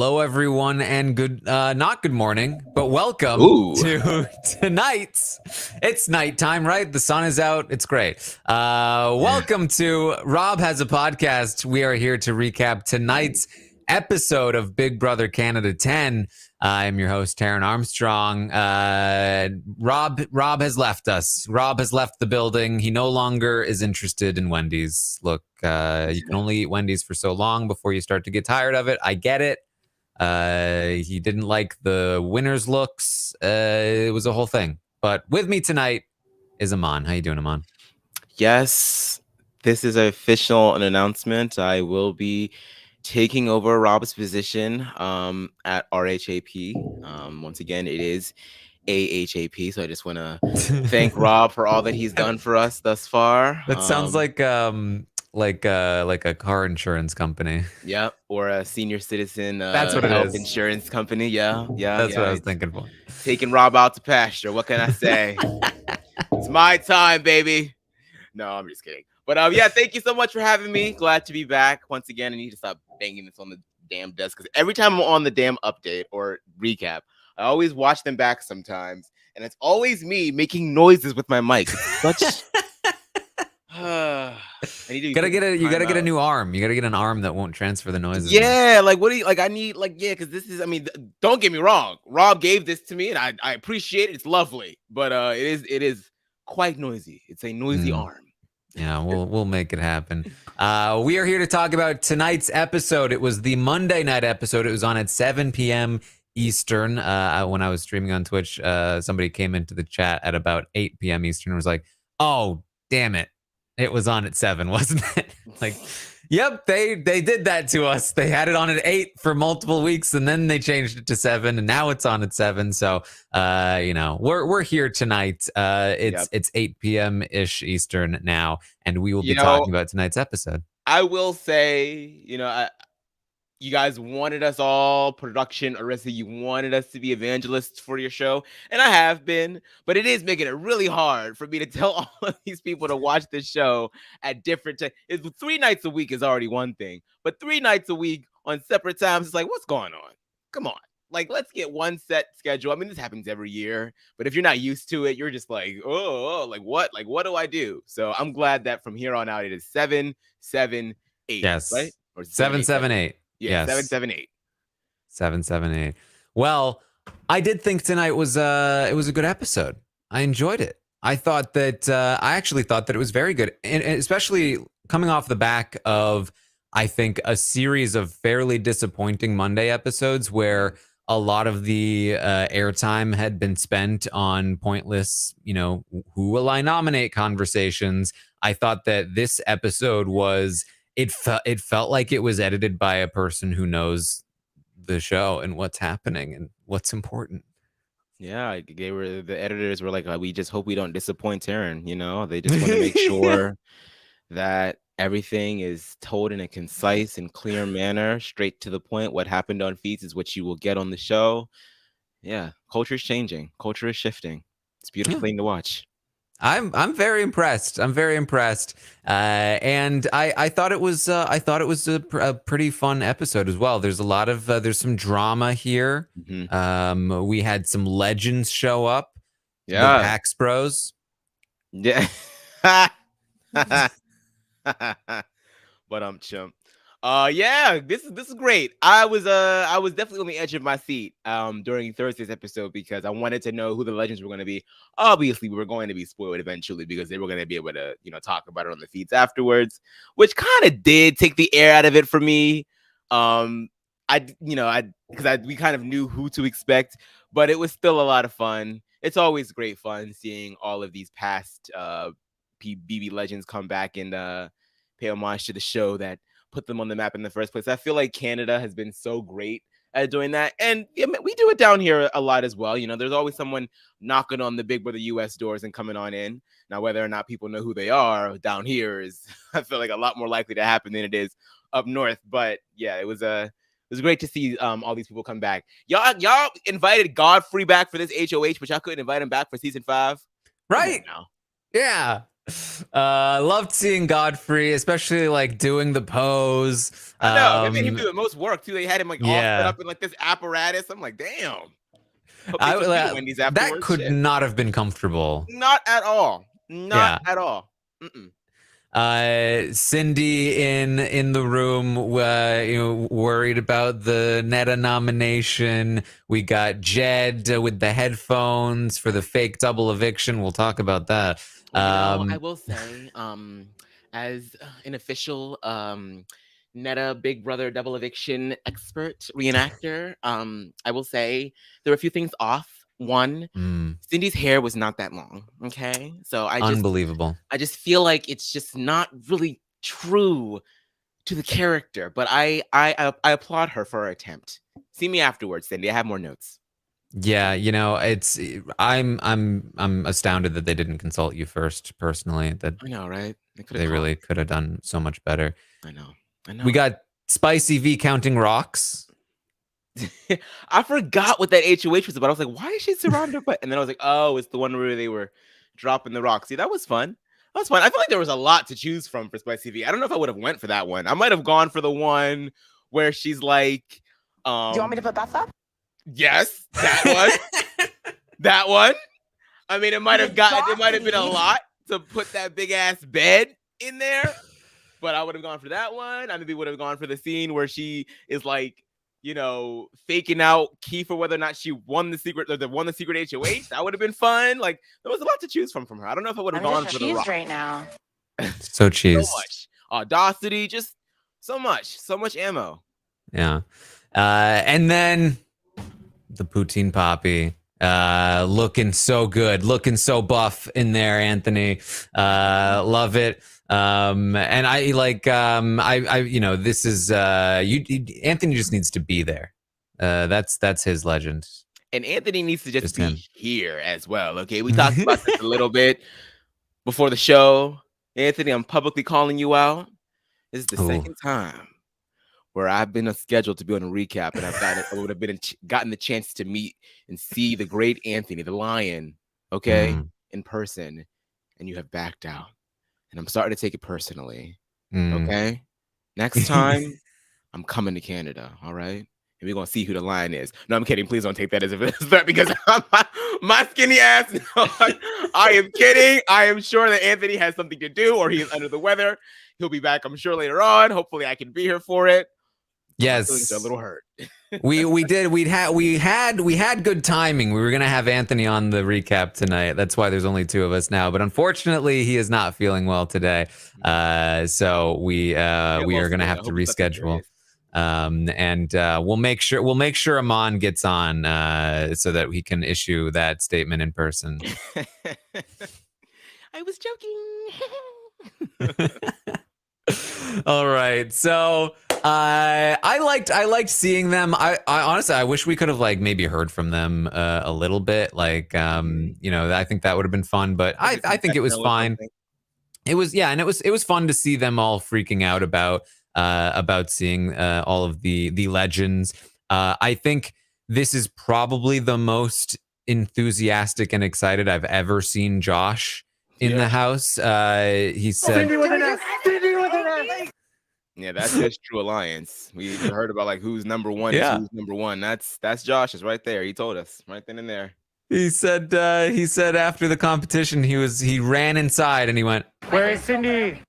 Hello, everyone, and not good morning, but welcome to tonight's. It's nighttime, right? The sun is out. It's great. Welcome to Rob Has a Podcast. We are here to recap tonight's episode of Big Brother Canada 10. I'm your host, Taran Armstrong. Rob has left us. Rob has left the building. He no longer is interested in Wendy's. Look, you can only eat Wendy's for so long before you start to get tired of it. I get it. He didn't like the winner's looks. It was a whole thing. But with me tonight is Aman. How you doing, Aman? Yes, this is official an announcement. I will be taking over Rob's position at RHAP. Once again, it is AHAP. So I just want to thank Rob for all that he's done for us thus far. That sounds like a car insurance company. Yeah, or a senior citizen That's what it health is. Insurance company. Yeah. That's what I was thinking for. Taking Rob out to pasture. What can I say? It's my time, baby. No, I'm just kidding. But yeah, thank you so much for having me. Glad to be back once again. I need to stop banging this on the damn desk because every time I'm on the damn update or recap, I always watch them back sometimes, and it's always me making noises with my mic. It's such. You gotta get a new arm. You gotta get an arm that won't transfer the noises. Yeah, like what do you like? I need because this is. I mean, don't get me wrong. Rob gave this to me, and I appreciate it. It's lovely, but it is quite noisy. It's a noisy arm. Yeah, we'll make it happen. We are here to talk about tonight's episode. It was the Monday night episode. It was on at 7 p.m. Eastern. When I was streaming on Twitch, somebody came into the chat at about 8 p.m. Eastern and was like, "Oh, damn it. It was on at 7, wasn't it?" Like, yep, they did that to us. They had it on at 8 for multiple weeks, and then they changed it to 7, and now it's on at 7. So, we're here tonight. It's 8 p.m. ish Eastern now, and we will be talking about tonight's episode. I will say, you guys wanted us all, production, Arissa, you wanted us to be evangelists for your show, and I have been, but it is making it really hard for me to tell all of these people to watch this show at different times. 3 nights a week is already one thing, but 3 nights a week on separate times, it's like, what's going on? Come on. Like, let's get one set schedule. I mean, this happens every year, but if you're not used to it, you're just like, like what? Like, what do I do? So I'm glad that from here on out, it is 7, 7, 8. Yes. Right? Or 7, 7, 8. Yeah, yes. 7, 7, 8. 7, 7, 8. Well, I did think tonight was it was a good episode. I enjoyed it. I thought that I actually thought that it was very good, and especially coming off the back of, I think, a series of fairly disappointing Monday episodes where a lot of the airtime had been spent on pointless, who will I nominate conversations. I thought that this episode was. It felt like it was edited by a person who knows the show and what's happening and what's important. Yeah, the editors were like, we just hope we don't disappoint Taran. They just want to make sure that everything is told in a concise and clear manner, straight to the point. What happened on feeds is what you will get on the show. Yeah, culture is changing. Culture is shifting. It's a beautiful thing to watch. I'm very impressed. And I thought it was a pretty fun episode as well. There's a lot of there's some drama here. Mm-hmm. We had some legends show up. Yeah, the Pax Bros. Yeah. But chump. Yeah, this is great. I was definitely on the edge of my seat during Thursday's episode because I wanted to know who the legends were going to be. Obviously, we were going to be spoiled eventually because they were going to be able to, talk about it on the feeds afterwards, which kind of did take the air out of it for me. We kind of knew who to expect, but it was still a lot of fun. It's always great fun seeing all of these past BB legends come back and pay homage to the show that put them on the map in the first place. I feel like Canada has been so great at doing that. And we do it down here a lot as well. There's always someone knocking on the Big Brother US doors and coming on in. Now, whether or not people know who they are down here is, I feel like, a lot more likely to happen than it is up north. But yeah, it was great to see all these people come back. Y'all invited Godfrey back for this HoH, but y'all couldn't invite him back for season 5. Right. Now. Yeah. Loved seeing Godfrey, especially like doing the pose. I know. They made him do the most work too. They had him like all set Yeah. up in like this apparatus. I'm like, damn. Hope they I took you to Wendy's that afterwards. could Shit. not have been comfortable. Not at all. Not Yeah. at all. Mm-mm. Cindy in the room, worried about the Netta nomination. We got Jed with the headphones for the fake double eviction. We'll talk about that. Well, I will say, as an official Netta Big Brother double eviction expert reenactor, I will say there were a few things off. One, Cindy's hair was not that long. Okay, so unbelievable. I just feel like it's just not really true to the character. But I applaud her for her attempt. See me afterwards, Cindy. I have more notes. Yeah, I'm astounded that they didn't consult you first personally. That I know, right? they really could have done so much better. I know. We got Spicy V counting rocks. I forgot what that HoH was about. I was like, why is she surrounded by? And then I was like, oh, it's the one where they were dropping the rocks. See, that was fun. That was fun. I feel like there was a lot to choose from for Spicy V. I don't know if I would have went for that one. I might have gone for the one where she's like, Do you want me to put Beth up? Yes, that one. That one. I mean, it might have been a lot to put that big ass bed in there, but I would have gone for that one. I maybe would have gone for the scene where she is like, faking out Kiefer whether or not she won the secret HoH. That would have been fun. Like, there was a lot to choose from her. I don't know if I would have gone for the rock right now. So cheese. So much audacity, just so much ammo. Yeah. And then the poutine poppy. Looking so good, looking so buff in there, Anthony. Love it. And I like this is Anthony just needs to be there. That's his legend. And Anthony needs to just be him. here as well. Okay, we talked about this a little bit before the show. Anthony, I'm publicly calling you out. This is the second time where I've been scheduled to be on a recap, and I would have gotten the chance to meet and see the great Anthony, the Lion, in person, and you have backed out. And I'm starting to take it personally. Okay? Next time, I'm coming to Canada, all right? And we're going to see who the Lion is. No, I'm kidding. Please don't take that as a threat because my skinny ass. I am kidding. I am sure that Anthony has something to do or he is under the weather. He'll be back, I'm sure, later on. Hopefully, I can be here for it. Yes, a little hurt. we had good timing. We were gonna have Anthony on the recap tonight. That's why there's only two of us now. But unfortunately, he is not feeling well today. So we are gonna have to reschedule. And we'll make sure Aman gets on so that he can issue that statement in person. I was joking. All right, so I liked seeing them. I honestly I wish we could have like maybe heard from them a little bit. Like I think that would have been fun. But I think it was fine. It was and it was fun to see them all freaking out about seeing all of the legends. I think this is probably the most enthusiastic and excited I've ever seen Josh in the house. He said, yeah, that's just True Alliance. We heard about like who's number one, who's number one. That's Josh's right there. He told us right then and there. He said after the competition he ran inside and he went, "Where is Cindy?"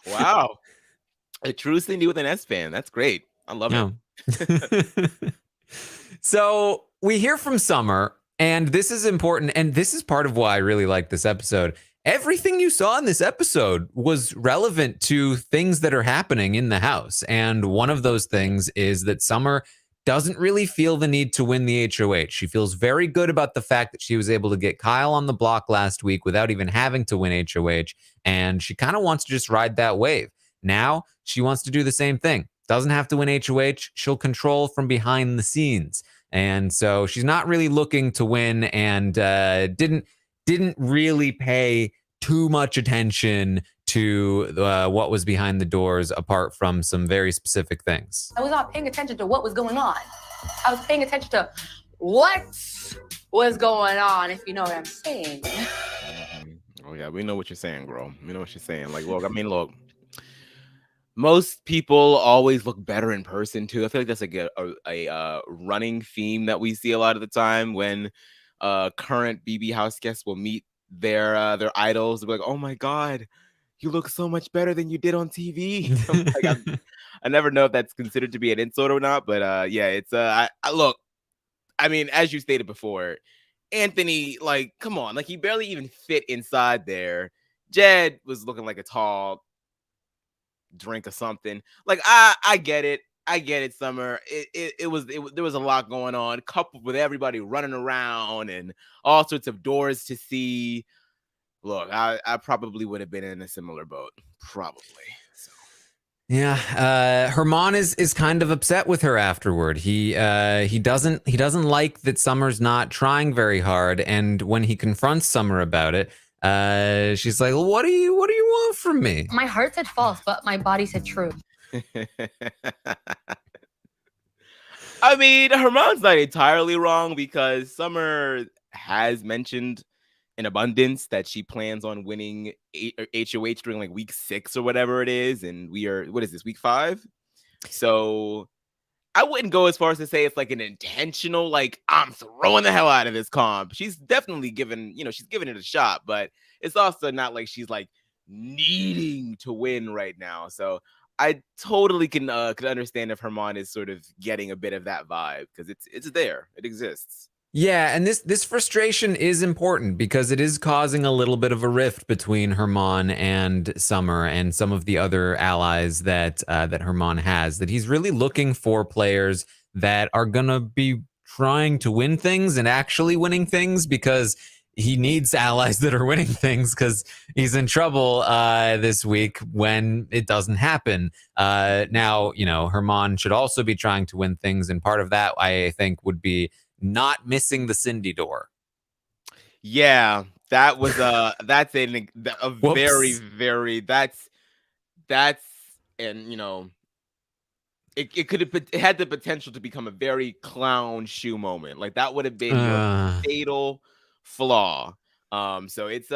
Wow, a true Cindy with an S fan. That's great. I love it. So we hear from Summer, and this is important, and this is part of why I really like this episode. Everything you saw in this episode was relevant to things that are happening in the house. And one of those things is that Summer doesn't really feel the need to win the HoH. She feels very good about the fact that she was able to get Kyle on the block last week without even having to win HoH. And she kind of wants to just ride that wave. Now she wants to do the same thing. Doesn't have to win HoH. She'll control from behind the scenes. And so she's not really looking to win and didn't really pay too much attention to what was behind the doors apart from some very specific things. I was not paying attention to what was going on. I was paying attention to what's what's going on, if you know what I'm saying. Oh yeah, we know what you're saying, girl. We know what you're saying. Like, look, I mean, look. Most people always look better in person too. I feel like that's like a running theme that we see a lot of the time when current BB house guests will meet their idols. They'll be like, "Oh my god, you look so much better than you did on TV." I'm like, I never know if that's considered to be an insult or not, but yeah, it's I look. I mean, as you stated before, Anthony, like, come on, like he barely even fit inside there. Jed was looking like a tall drink or something. Like I get it. I get it, Summer. It was there was a lot going on, coupled with everybody running around and all sorts of doors to see. Look, I probably would have been in a similar boat. Probably. So. Yeah, Herman is kind of upset with her afterward. He doesn't like that Summer's not trying very hard, and when he confronts Summer about it, she's like, well, what do you want from me? My heart said false, but my body said true. I mean, Herman's not entirely wrong because Summer has mentioned in abundance that she plans on winning HoH during like week 6 or whatever it is, and we are, what is this, week 5? So I wouldn't go as far as to say it's like an intentional, like, I'm throwing the hell out of this comp. She's definitely given, she's giving it a shot, but it's also not like she's like needing to win right now. So I totally could understand if Herman is sort of getting a bit of that vibe because it's there, it exists. Yeah, and this frustration is important because it is causing a little bit of a rift between Herman and Summer and some of the other allies that Herman has. That he's really looking for players that are gonna be trying to win things and actually winning things because he needs allies that are winning things because he's in trouble this week when it doesn't happen. Now, Herman should also be trying to win things, and part of that I think would be not missing the Cindy door. Yeah, that was that's a very, very that's and it had the potential to become a very clown shoe moment. Like that would have been your fatal flaw. So it's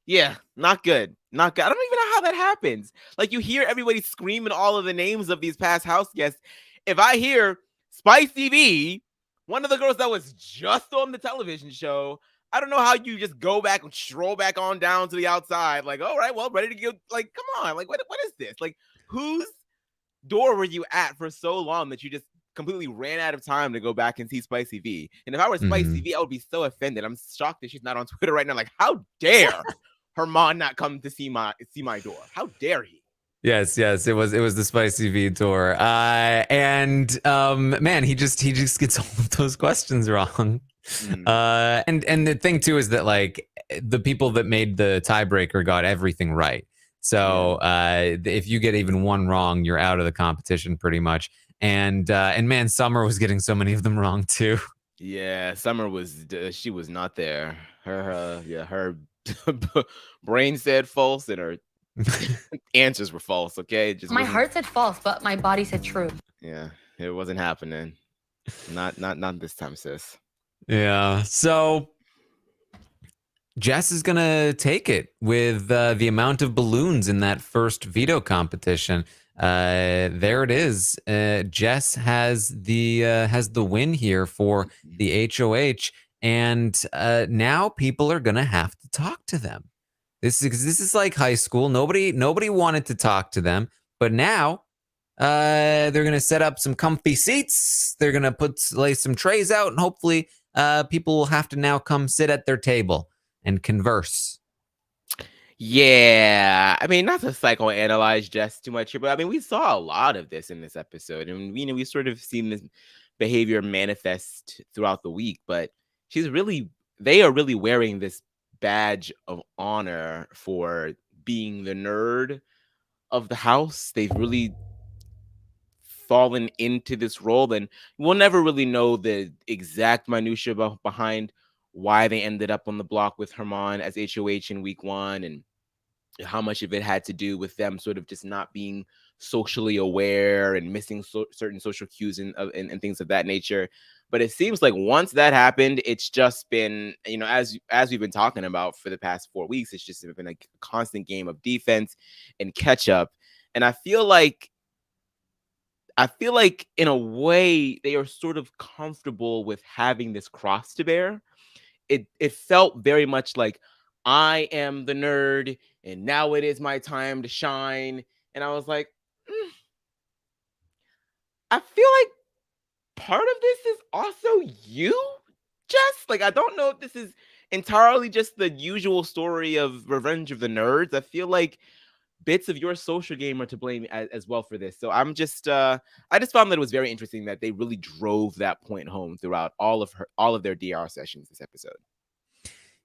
yeah, not good. Not good. I don't even know how that happens. Like you hear everybody screaming all of the names of these past house guests. If I hear Spicy V, one of the girls that was just on the television show, I don't know how you just go back and stroll back on down to the outside. Like, all right, well, ready to go. Like, come on. Like, what is this? Like, whose door were you at for so long that you just completely ran out of time to go back and see Spicy V? And if I were Spicy V, I would be so offended. I'm shocked that she's not on Twitter right now. Like, how dare Herman not come to see my door? How dare he? Yes, it was the Spicy V tour. And man, he just gets all of those questions wrong. And the thing too is that like the people that made the tiebreaker got everything right. So if you get even one wrong, you're out of the competition pretty much. And man, Summer was getting so many of them wrong too. Yeah, Summer was she was not there. Her brain said false and her answers were false. Okay, my heart said false, but my body said true. Yeah, it wasn't happening. Not this time, sis. Yeah. So Jess is gonna take it with the amount of balloons in that first veto competition. There it is. Jess has the win here for the HoH, and now people are gonna have to talk to them. This is like high school. Nobody wanted to talk to them, but now they're gonna set up some comfy seats. They're gonna lay some trays out, and hopefully people will have to now come sit at their table and converse. Yeah, I mean, not to psychoanalyze Jess too much here, but I mean, we saw a lot of this in this episode, and we sort of seen this behavior manifest throughout the week. But they are really wearing this badge of honor for being the nerd of the house. They've really fallen into this role, and we'll never really know the exact minutia behind why they ended up on the block with Herman as HoH in week 1 and how much of it had to do with them sort of just not being socially aware and missing certain social cues and things of that nature. But it seems like once that happened, it's just been, as we've been talking about for the past 4 weeks, it's just been a constant game of defense and catch up. And I feel like in a way they are sort of comfortable with having this cross to bear. It felt very much like, I am the nerd and now it is my time to shine. And I was like, I feel like part of this is also you, Jess. Like, I don't know if this is entirely just the usual story of Revenge of the Nerds. I feel like bits of your social game are to blame as well for this. So I just found that it was very interesting that they really drove that point home throughout all of their DR sessions this episode.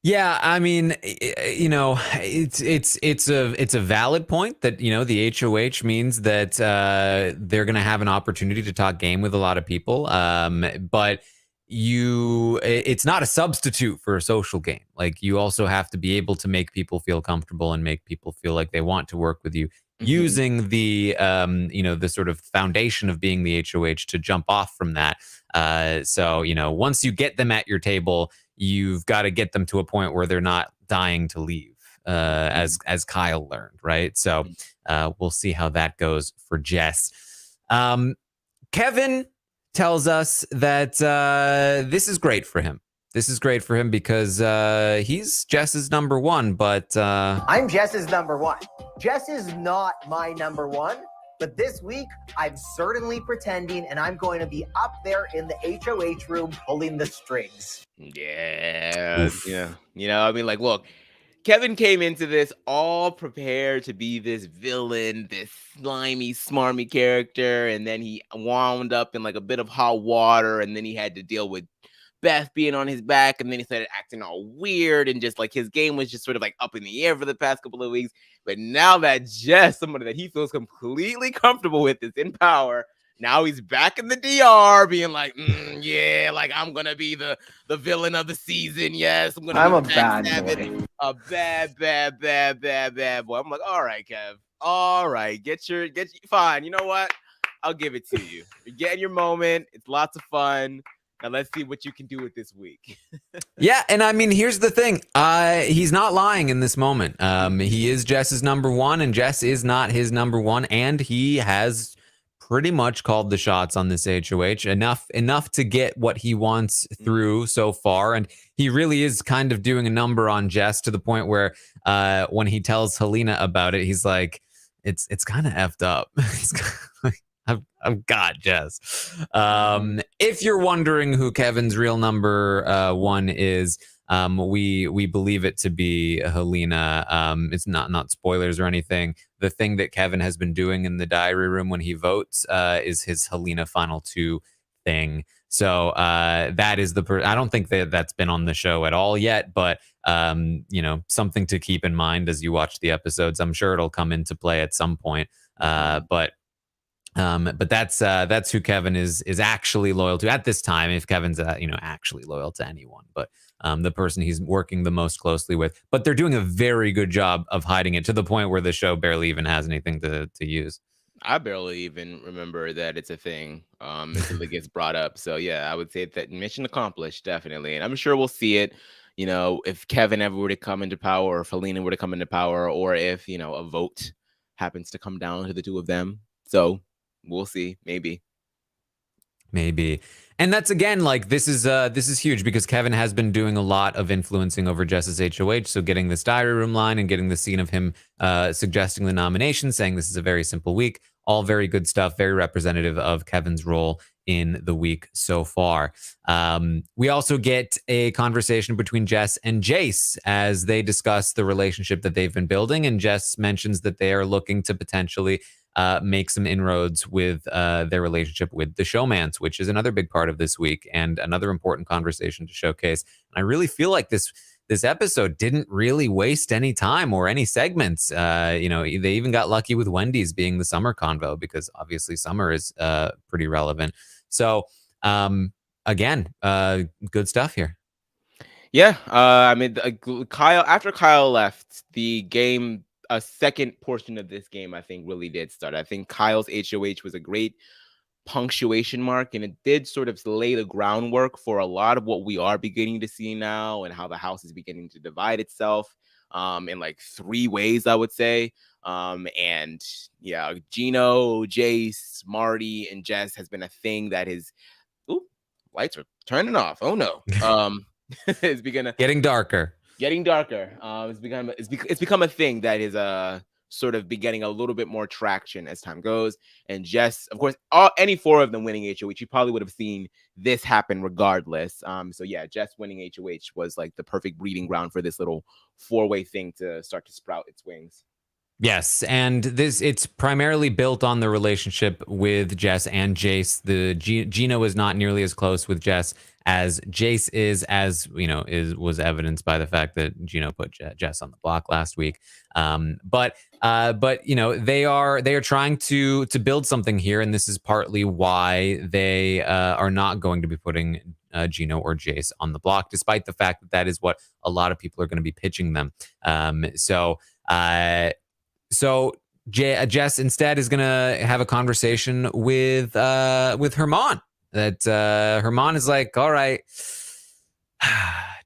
Yeah, I mean, it's a valid point that, the HoH means that they're going to have an opportunity to talk game with a lot of people. But it's not a substitute for a social game. Like, you also have to be able to make people feel comfortable and make people feel like they want to work with you, using the the sort of foundation of being the HoH to jump off from that. So once you get them at your table, you've got to get them to a point where they're not dying to leave, as Kyle learned, right? So we'll see how that goes for Jess. Kevin tells us that this is great for him. This is great for him because he's Jess's number one, but I'm Jess's number one. Jess is not my number one, but this week I'm certainly pretending, and I'm going to be up there in the HoH room pulling the strings. Yeah. Oof. Yeah. I mean, like, look, Kevin came into this all prepared to be this villain, this slimy, smarmy character, and then he wound up in like a bit of hot water, and then he had to deal with Beth being on his back, and then he started acting all weird, and just like his game was just sort of like up in the air for the past couple of weeks. But now that Jess, somebody that he feels completely comfortable with, is in power, now he's back in the DR being like, yeah, like, I'm going to be the villain of the season. Yes, I'm a bad boy. A bad boy. I'm like, all right, Kev. All right, fine. You know what? I'll give it to you. You're getting your moment. It's lots of fun. Now let's see what you can do with this week. Yeah, and I mean, here's the thing. He's not lying in this moment. He is Jess's number one, and Jess is not his number one, and he has pretty much called the shots on this HoH enough to get what he wants through so far. And he really is kind of doing a number on Jess to the point where when he tells Helena about it, he's like, it's kind of effed up. I've got Jess. If you're wondering who Kevin's real number one is, we believe it to be Helena. It's not spoilers or anything. The thing that Kevin has been doing in the diary room when he votes is his Helena final two thing. So that is I don't think that's been on the show at all yet, but something to keep in mind as you watch the episodes. I'm sure it'll come into play at some point. But that's who Kevin is actually loyal to at this time. If Kevin's actually loyal to anyone, but the person he's working the most closely with. But they're doing a very good job of hiding it to the point where the show barely even has anything to use. I barely even remember that it's a thing until it gets brought up. So yeah, I would say that mission accomplished, definitely. And I'm sure we'll see it. If Kevin ever were to come into power, or if Helena were to come into power, or if a vote happens to come down to the two of them. So we'll see. Maybe. And that's, again, like, this is huge because Kevin has been doing a lot of influencing over Jess's HoH. So getting this diary room line and getting the scene of him suggesting the nomination, saying this is a very simple week, all very good stuff, very representative of Kevin's role in the week so far. We also get a conversation between Jess and Jace as they discuss the relationship that they've been building. And Jess mentions that they are looking to potentially make some inroads with their relationship with the showmance, which is another big part of this week and another important conversation to showcase. And I really feel like this episode didn't really waste any time or any segments. They even got lucky with Wendy's being the summer convo because obviously summer is pretty relevant. So again, good stuff here. Yeah, I mean, after Kyle left, the game a second portion of this game, I think, really did start. I think Kyle's HoH was a great punctuation mark, and it did sort of lay the groundwork for a lot of what we are beginning to see now, and how the house is beginning to divide itself in like 3 ways, I would say. And yeah, Gino, Jace, Marty, and Jess has been a thing that is, ooh, lights are turning off. Oh no. It's getting darker. Getting darker. It's become a thing that is sort of be getting a little bit more traction as time goes. And Jess, of course, any 4 of them winning HoH, you probably would have seen this happen regardless. So yeah, Jess winning HoH was like the perfect breeding ground for this little 4-way thing to start to sprout its wings. Yes, and it's primarily built on the relationship with Jess and Jace. Gino is not nearly as close with Jess as Jace is, as you know, was evidenced by the fact that Gino put Jess on the block last week. But you know, they are trying to build something here, and this is partly why they are not going to be putting Gino or Jace on the block, despite the fact that that is what a lot of people are going to be pitching them. So Jess instead is gonna have a conversation with Herman. That Herman is like, all right,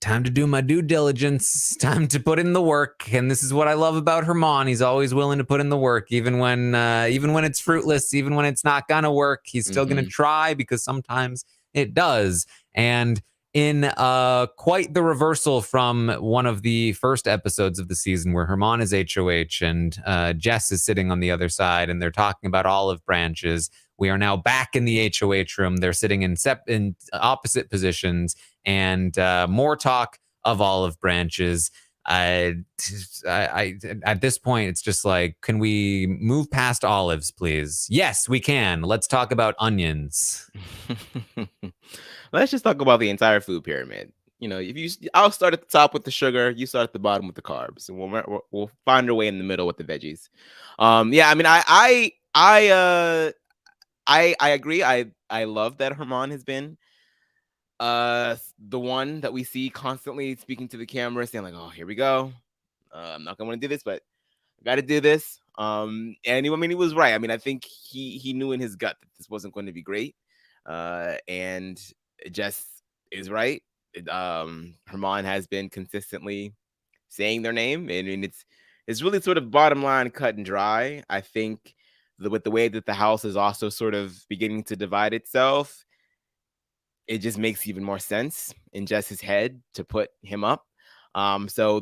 time to do my due diligence. Time to put in the work. And this is what I love about Herman. He's always willing to put in the work, even when it's fruitless, even when it's not gonna work. He's still gonna try, because sometimes it does. And in quite the reversal from one of the first episodes of the season, where Herman is HoH and Jess is sitting on the other side and they're talking about olive branches, we are now back in the HoH room. They're sitting in opposite positions, and more talk of olive branches. At this point, it's just like, can we move past olives, please? Yes, we can. Let's talk about onions. Let's just talk about the entire food pyramid. You know, I'll start at the top with the sugar, you start at the bottom with the carbs, and we'll find our way in the middle with the veggies. Yeah, I mean, I agree. I love that Herman has been the one that we see constantly speaking to the camera, saying like, "Oh, here we go. I'm not gonna want to do this, but I got to do this." And he was right. I mean, I think he knew in his gut that this wasn't going to be great. And Jess is right. Herman has been consistently saying their name, and it's really sort of bottom line, cut and dry. I think with the way that the house is also sort of beginning to divide itself, it just makes even more sense in Jess's head to put him up. So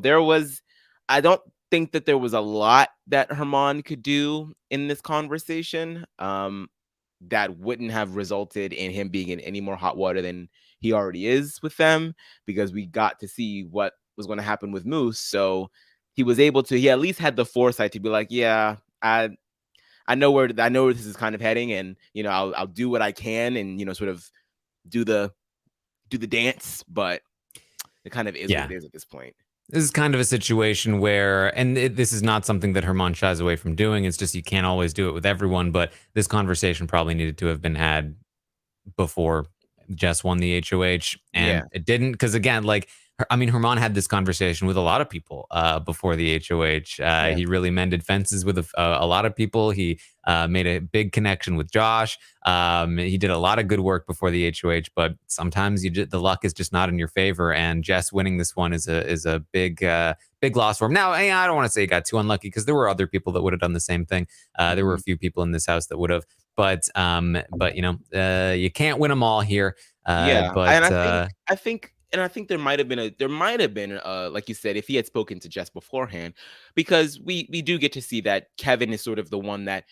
I don't think that there was a lot that Herman could do in this conversation that wouldn't have resulted in him being in any more hot water than he already is with them, because we got to see what was going to happen with Moose. So he at least had the foresight to be like, yeah, I know where this is kind of heading, and you know, I'll do what I can, and you know, sort of do the dance, but it kind of is what it is at this point. This is kind of a situation where, and this is not something that Herman shies away from doing. It's just you can't always do it with everyone. But this conversation probably needed to have been had before Jess won the HoH, and it didn't, because again, like, I mean, Herman had this conversation with a lot of people before the HoH. He really mended fences with a lot of people. He made a big connection with Josh. He did a lot of good work before the HoH, but sometimes the luck is just not in your favor. And Jess winning this one is a big loss for him. Now, I don't want to say he got too unlucky, because there were other people that would have done the same thing. There were a few people in this house that would have, but you know, you can't win them all here. But and I think there might have been like you said, if he had spoken to Jess beforehand, because we do get to see that Kevin is sort of the one that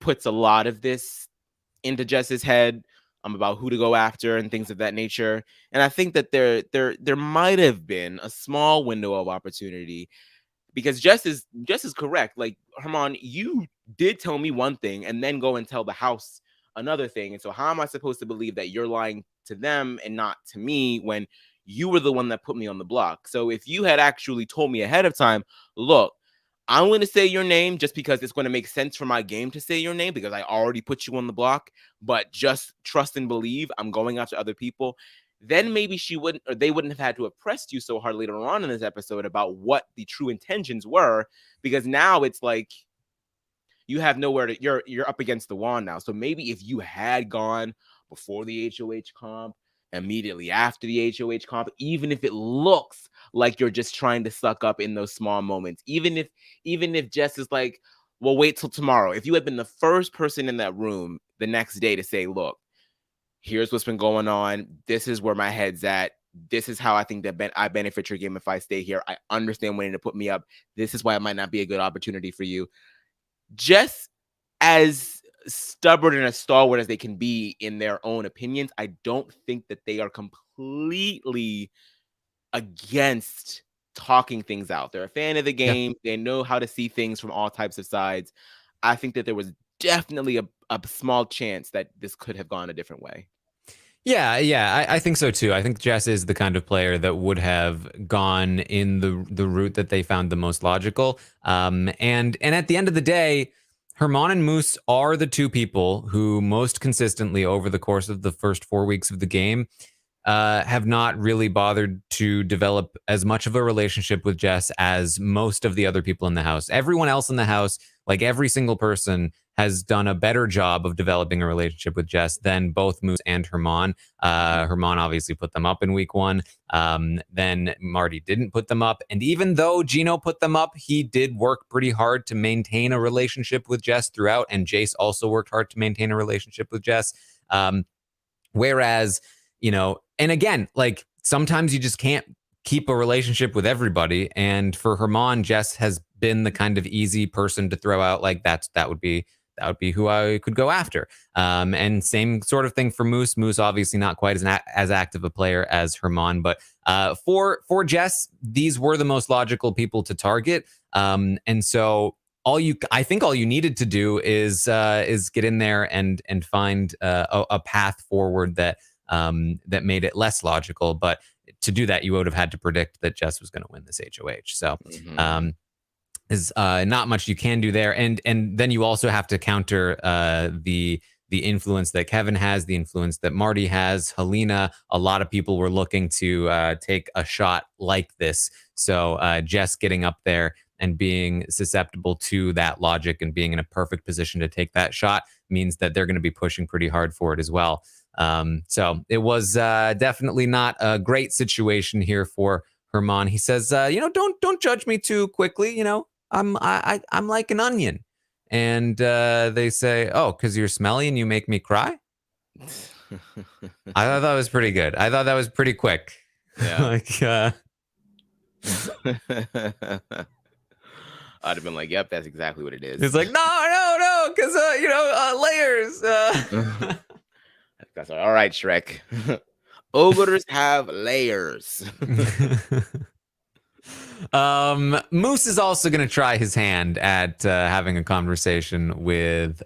puts a lot of this into Jess's head about who to go after and things of that nature. And I think that there might have been a small window of opportunity, because Jess is correct. Like, Herman, you did tell me one thing and then go and tell the house another thing. And so how am I supposed to believe that you're lying to them and not to me, when you were the one that put me on the block? So if you had actually told me ahead of time, look, I'm going to say your name just because it's going to make sense for my game to say your name, because I already put you on the block, but just trust and believe I'm going after other people, then maybe she wouldn't, or they wouldn't have had to have pressed you so hard later on in this episode about what the true intentions were, because now it's like you have nowhere to, you're up against the wall now. So maybe if you had gone before the HoH comp, immediately after the HoH comp, even if it looks like you're just trying to suck up in those small moments, even if Jess is like, well, wait till tomorrow. If you had been the first person in that room the next day to say, look, here's what's been going on. This is where my head's at. This is how I think that I benefit your game if I stay here. I understand wanting to put me up. This is why it might not be a good opportunity for you. Just as stubborn and as stalwart as they can be in their own opinions, I don't think that they are completely against talking things out. They're a fan of the game. Yeah. They know how to see things from all types of sides. I think that there was definitely a small chance that this could have gone a different way. Yeah, I think so too. I think Jess is the kind of player that would have gone in the route that they found the most logical. And at the end of the day, Herman and Moose are the two people who most consistently over the course of the first 4 weeks of the game have not really bothered to develop as much of a relationship with Jess as most of the other people in the house. Everyone else in the house, like every single person, has done a better job of developing a relationship with Jess than both Moose and Herman. Herman obviously put them up in week 1. Then Marty didn't put them up. And even though Gino put them up, he did work pretty hard to maintain a relationship with Jess throughout. And Jace also worked hard to maintain a relationship with Jess. Whereas, you know, and again, like sometimes you just can't keep a relationship with everybody. And for Herman, Jess has been the kind of easy person to throw out. Like that would be who I could go after. And same sort of thing for Moose. Moose obviously not quite as active a player as Herman, but for Jess, these were the most logical people to target. And so I think all you needed to do is get in there and find a path forward that made it less logical. But to do that, you would have had to predict that Jess was going to win this HoH. So is not much you can do there. And then you also have to counter the influence that Kevin has, the influence that Marty has, Helena. A lot of people were looking to take a shot like this. So Jess getting up there and being susceptible to that logic and being in a perfect position to take that shot means that they're going to be pushing pretty hard for it as well. So it was definitely not a great situation here for Herman. He says, don't judge me too quickly. You know, I'm like an onion. And they say, oh, because you're smelly and you make me cry. I thought that was pretty good. I thought that was pretty quick. Yeah. I'd have been like, yep, that's exactly what it is. It's like, no, because, layers. That's all right, Shrek. Ogres have layers. Moose is also going to try his hand at having a conversation with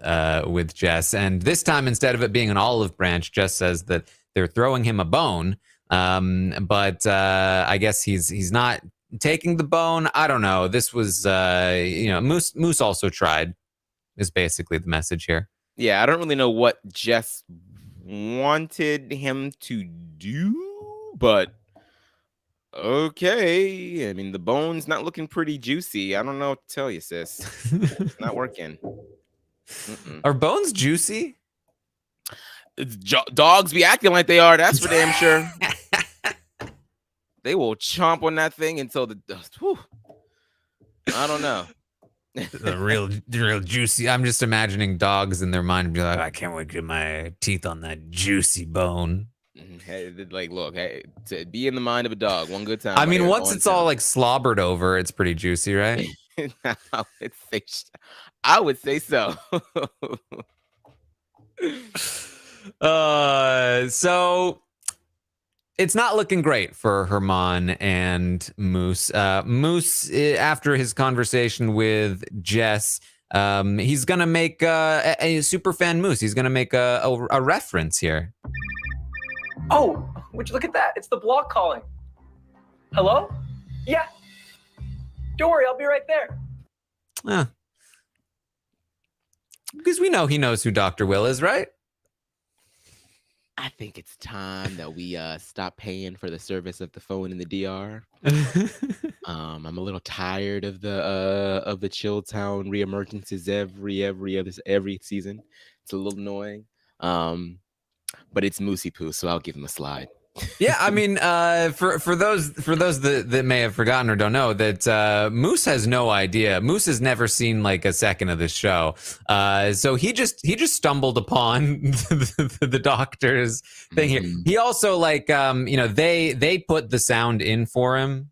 Jess. And this time, instead of it being an olive branch, Jess says that they're throwing him a bone. But I guess he's not taking the bone. I don't know. This was, Moose also tried, is basically the message here. Yeah, I don't really know what Jess wanted him to do, but okay. I mean, the bone's not looking pretty juicy. I don't know what to tell you, sis. It's not working. Are bones juicy? Dogs be acting like they are. That's for damn sure. They will chomp on that thing until I don't know. The real juicy. I'm just imagining dogs in their mind be like, I can't wait to get my teeth on that juicy bone. Hey, like, look, hey, to be in the mind of a dog one good time. I mean, once it's all like slobbered over, it's pretty juicy, right? I would say so. So it's not looking great for Herman and Moose. Moose, after his conversation with Jess, he's gonna make a super fan Moose. He's gonna make a reference here. Oh, would you look at that? It's the blog calling. Hello? Yeah. Don't worry, I'll be right there. Because we know he knows who Dr. Will is, right? I think it's time that we stop paying for the service of the phone in the DR. I'm a little tired of the Chilltown reemergences every season. It's a little annoying. But it's Moosey Poo, so I'll give him a slide. Yeah, I mean, for those that may have forgotten or don't know, that Moose has no idea. Moose has never seen like a second of this show, so he just stumbled upon the doctor's thing here. Mhm. He also like they put the sound in for him,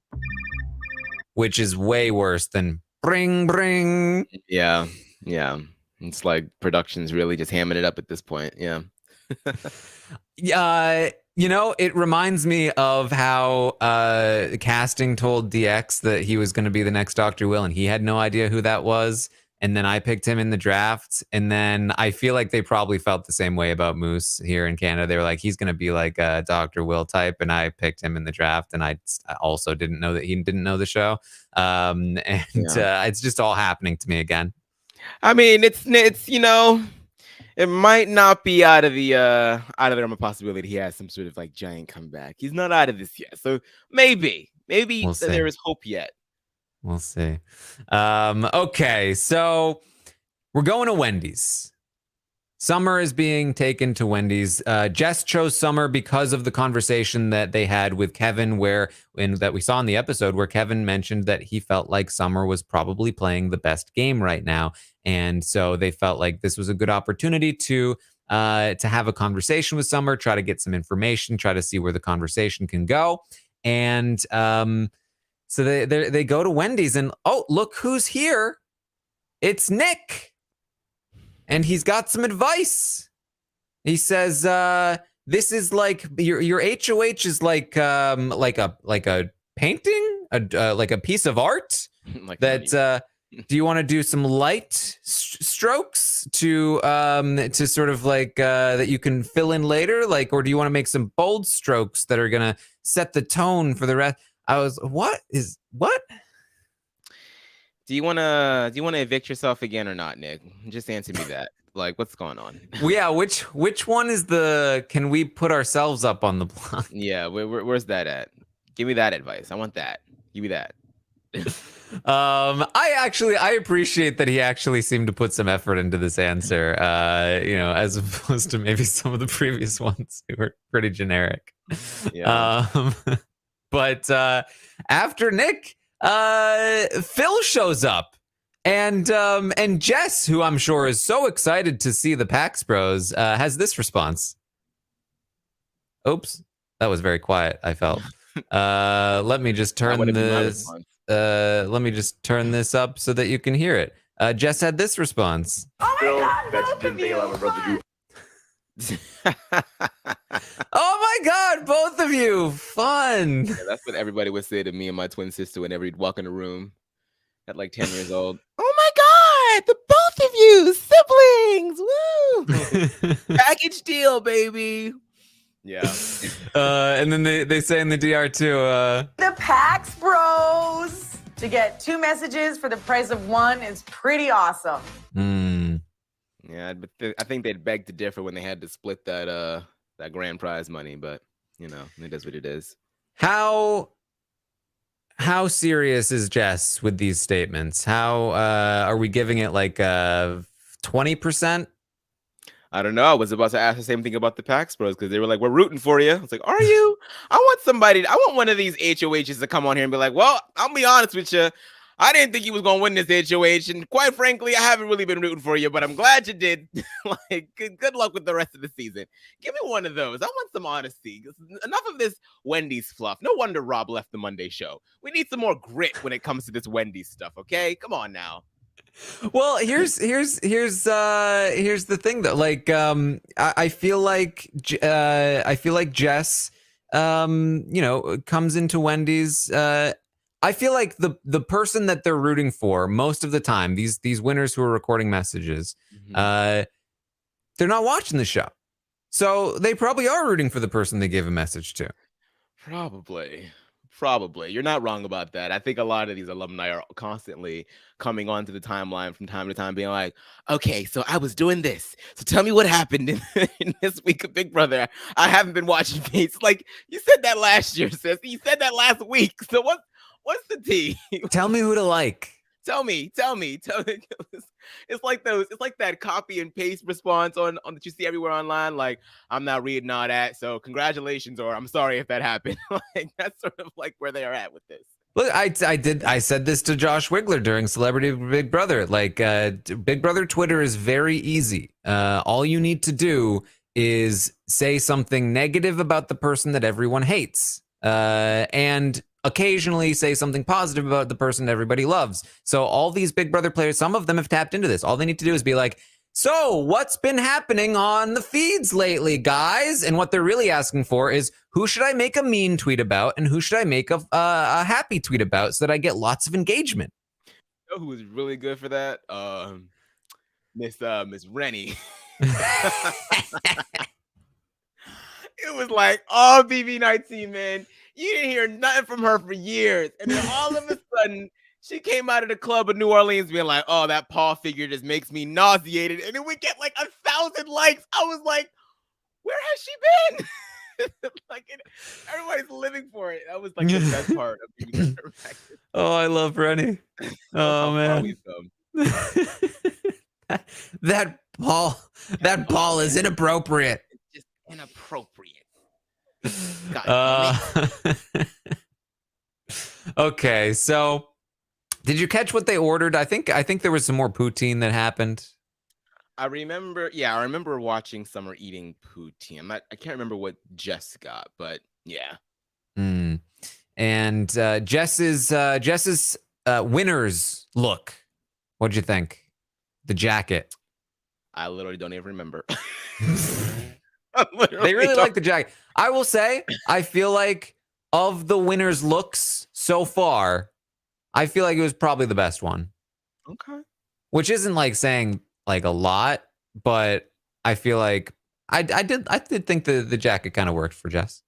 which is way worse than bring bring. Yeah. It's like production's really just hamming it up at this point. Yeah. Yeah, it reminds me of how casting told DX that he was going to be the next Dr. Will, and he had no idea who that was. And then I picked him in the draft. And then I feel like they probably felt the same way about Moose here in Canada. They were like, he's going to be like a Dr. Will type. And I picked him in the draft. And I also didn't know that he didn't know the show. It's just all happening to me again. I mean, it's it might not be out of the realm of possibility he has some sort of like giant comeback. He's not out of this yet. So maybe We'll see. there is hope yet. We'll see. Okay, so we're going to Wendy's. Summer is being taken to Wendy's. Jess chose Summer because of the conversation that they had with Kevin, that we saw in the episode, where Kevin mentioned that he felt like Summer was probably playing the best game right now, and so they felt like this was a good opportunity to have a conversation with Summer, try to get some information, try to see where the conversation can go, and so they go to Wendy's, and oh, look who's here! It's Nick. And he's got some advice. He says, "This is like your HoH is like a painting, like a piece of art. Like that do you want to do some light strokes to sort of like that you can fill in later, like, or do you want to make some bold strokes that are gonna set the tone for the rest?" I was, what? Do you wanna evict yourself again or not, Nick? Just answer me that. Like, what's going on? Well, yeah, which one is the? Can we put ourselves up on the block? Yeah, where's that at? Give me that advice. I want that. Give me that. I appreciate that he actually seemed to put some effort into this answer. As opposed to maybe some of the previous ones who were pretty generic. Yeah. But after Nick, Phil shows up, and Jess, who I'm sure is so excited to see the Pax Bros, has this response. Oops, that was very quiet, I felt. Let me just turn this. Let me just turn this up so that you can hear it. Jess had this response. Oh my God, both of you. Oh my God, both of you, fun. Yeah, that's what everybody would say to me and my twin sister whenever we'd walk in the room at like 10 years old. Oh my God, the both of you, siblings, woo! Package deal, baby. Yeah. And then they say in the DR too, The Pax Bros to get 2 messages for the price of 1 is pretty awesome. Yeah, but I think they'd beg to differ when they had to split that grand prize money, but it is what it is. How serious is Jess with these statements? How are we giving it like 20%? I don't know. I was about to ask the same thing about the Pax Bros because they were like, "We're rooting for you." I was like, "Are you?" I want one of these HoHs to come on here and be like, "Well, I'll be honest with you. I didn't think you was gonna win this HoH, and quite frankly, I haven't really been rooting for you, but I'm glad you did. Like, good luck with the rest of the season. Give me one of those. I want some honesty. Enough of this Wendy's fluff. No wonder Rob left the Monday show. We need some more grit when it comes to this Wendy's stuff. Okay, come on now." Well, here's the thing though. Like, I feel like Jess, comes into Wendy's. I feel like the person that they're rooting for most of the time, these winners who are recording messages, they're not watching the show, so they probably are rooting for the person they gave a message to. Probably. Probably. You're not wrong about that. I think a lot of these alumni are constantly coming onto the timeline from time to time being like, okay, so I was doing this. So tell me what happened in this week of Big Brother. I haven't been watching Peace. Like, you said that last year, sis. You said that last week. So what's the tea? Tell me who to like. Tell me. It's like that copy and paste response on that you see everywhere online. Like, I'm not reading all that, so congratulations, or I'm sorry if that happened. Like, that's sort of like where they are at with this. Look, I said this to Josh Wigler during Celebrity Big Brother. Like, Big Brother Twitter is very easy. All you need to do is say something negative about the person that everyone hates, and occasionally say something positive about the person everybody loves. So all these Big Brother players, some of them have tapped into this. All they need to do is be like, so what's been happening on the feeds lately, guys? And what they're really asking for is, who should I make a mean tweet about, and who should I make a happy tweet about, so that I get lots of engagement? You know who was really good for that? Miss Rennie. It was like, oh, BB19, man. You didn't hear nothing from her for years. And then all of a sudden, she came out of the club in New Orleans being like, oh, that Paul figure just makes me nauseated. And then we get like 1,000 likes. I was like, where has she been? Like, everybody's living for it. That was like the best part of being Oh, I love Rennie. Oh, man. That Paul is inappropriate. It's just inappropriate. God, okay, so did you catch what they ordered? I think there was some more poutine that happened. I remember watching Summer eating poutine. I can't remember what Jess got, but yeah. And Jess's winner's look. What'd you think? The jacket. I literally don't even remember. They really like the jacket. I will say, I feel like of the winner's looks so far, I feel like it was probably the best one. Okay. Which isn't like saying like a lot, but I feel like I did think the jacket kind of worked for Jess.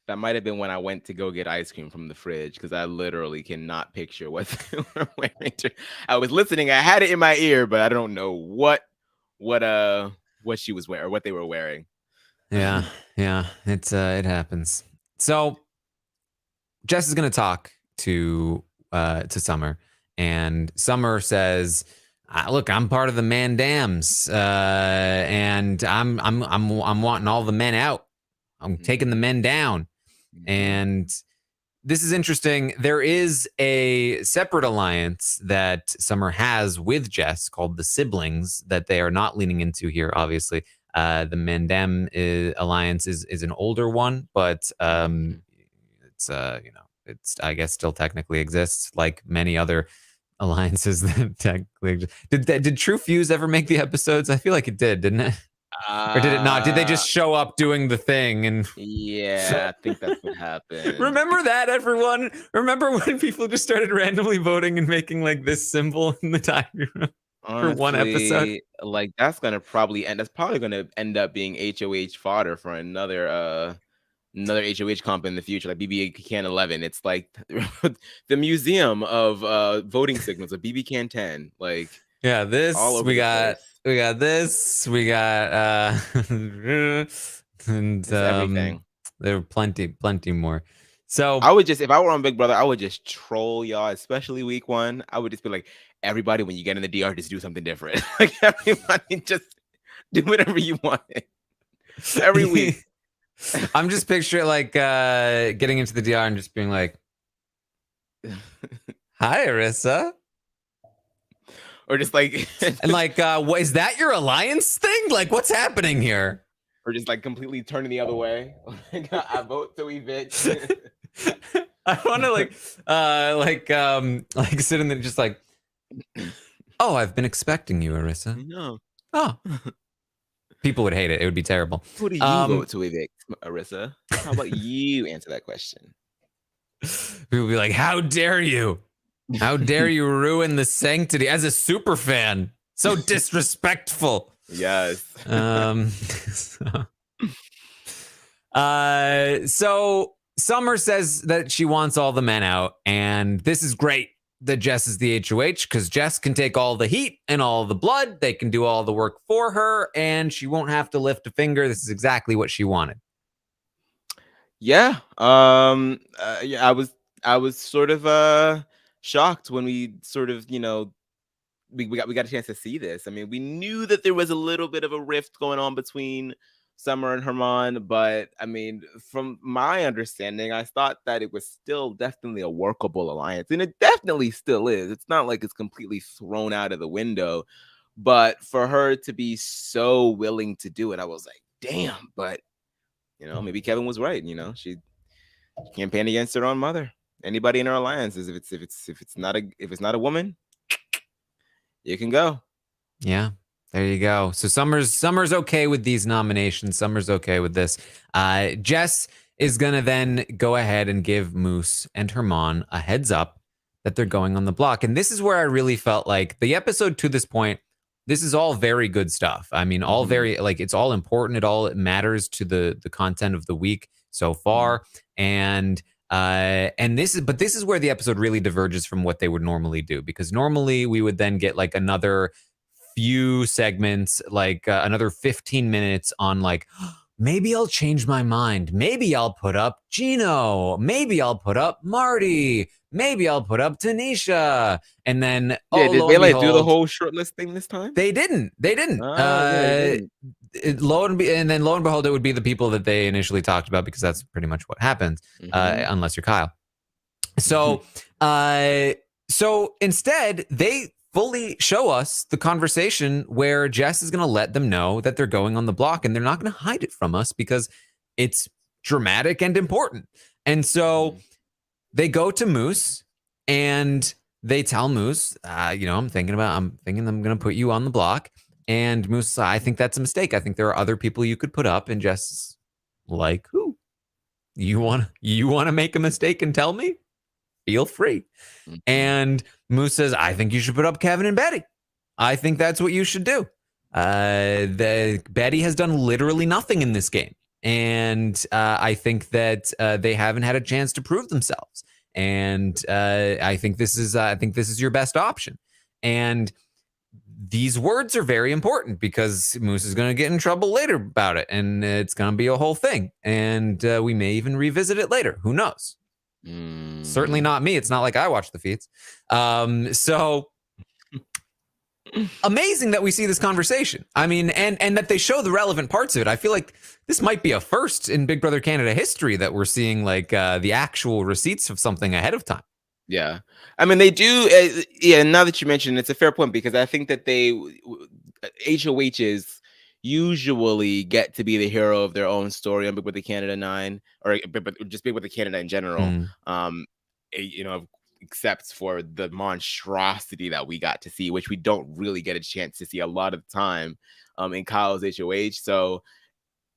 That might have been when I went to go get ice cream from the fridge, because I literally cannot picture what they were wearing. I was listening. I had it in my ear, but I don't know what she was wearing or what they were wearing. Yeah, it happens. So Jess is gonna talk to Summer, and Summer says, "Look, I'm part of the Mandems, and I'm wanting all the men out. I'm taking the men down." And this is interesting. There is a separate alliance that Summer has with Jess called the Siblings that they are not leaning into here, obviously. The Mandem Alliance is an older one, but it's it's, I guess, still technically exists, like many other alliances that technically exist. Did True Fuse ever make the episodes? I feel like it did, didn't it? Or did it not? Did they just show up doing the thing? And yeah, I think that's what happened. Remember that, everyone? Remember when people just started randomly voting and making like this symbol in the time room? Honestly, for one episode? Like, that's probably gonna end up being HoH fodder for another HoH comp in the future, like BBCAN 11. It's like the museum of voting signals of BBCAN 10. Like, yeah, this all over we got this, we got and everything. There were plenty more. So I would just, if I were on Big Brother, I would just troll y'all, especially week 1. I would just be like, everybody, when you get in the DR, just do something different. Like, everybody just do whatever you want every week. I'm just picturing like getting into the DR and just being like, "Hi, Arissa," or just like, and like, what is that? Your alliance thing? Like, what's happening here? Or just like completely turning the other way. I vote to evict. I want to like sit in there just like, "Oh, I've been expecting you, Arissa." No. Oh. People would hate it. It would be terrible. Who do you vote to evict, Arissa? How about you answer that question? People would be like, "How dare you? How dare you ruin the sanctity as a super fan? So disrespectful." Yes. So Summer says that she wants all the men out, and this is great that Jess is the HoH because Jess can take all the heat and all the blood. They can do all the work for her, and she won't have to lift a finger. This is exactly what she wanted. Yeah. Yeah, I was sort of shocked when we sort of, we got a chance to see this. I mean, we knew that there was a little bit of a rift going on between Summer and Herman, but I mean, from my understanding, I thought that it was still definitely a workable alliance, and it definitely still is. It's not like it's completely thrown out of the window, but for her to be so willing to do it, I was like, damn. But maybe Kevin was right. She campaigned against her own mother. Anybody in her alliance is if it's not a woman, you can go. Yeah, there you go. So Summer's okay with these nominations. Summer's okay with this. Jess is gonna then go ahead and give Moose and Herman a heads up that they're going on the block. And this is where I really felt like the episode to this point, this is all very good stuff. I mean, all very, like, it's all important. It matters to the content of the week so far. And this is where the episode really diverges from what they would normally do, because normally we would then get like another few segments, like another 15 minutes on like, maybe I'll change my mind. Maybe I'll put up Gino. Maybe I'll put up Marty. Maybe I'll put up Tanisha. And then, did they like do the whole shortlist thing this time? They didn't. They didn't. Lo and behold, it would be the people that they initially talked about, because that's pretty much what happens, unless you're Kyle. So, so instead, they fully show us the conversation where Jess is going to let them know that they're going on the block, and they're not going to hide it from us because it's dramatic and important. And so they go to Moose and they tell Moose, I'm thinking I'm going to put you on the block. And Moose, I think that's a mistake. I think there are other people you could put up. And Jess, like, who? You want to make a mistake and tell me? Feel free. And Moose says, I think you should put up Kevin and Betty. I think that's what you should do. Betty has done literally nothing in this game. And I think that they haven't had a chance to prove themselves. And I think this is your best option. And these words are very important, because Moose is going to get in trouble later about it, and it's going to be a whole thing. And we may even revisit it later. Who knows? Certainly not me. It's not like I watch the feeds. So amazing that we see this conversation. I mean, and that they show the relevant parts of it. I feel like this might be a first in Big Brother Canada history, that we're seeing like the actual receipts of something ahead of time. Yeah. I mean, they do. Now that you mentioned it, it's a fair point, because I think that HoHs usually get to be the hero of their own story on Big Brother Canada 9, or just Big Brother Canada in general. Except for the monstrosity that we got to see, which we don't really get a chance to see a lot of the time in Kyle's HoH. So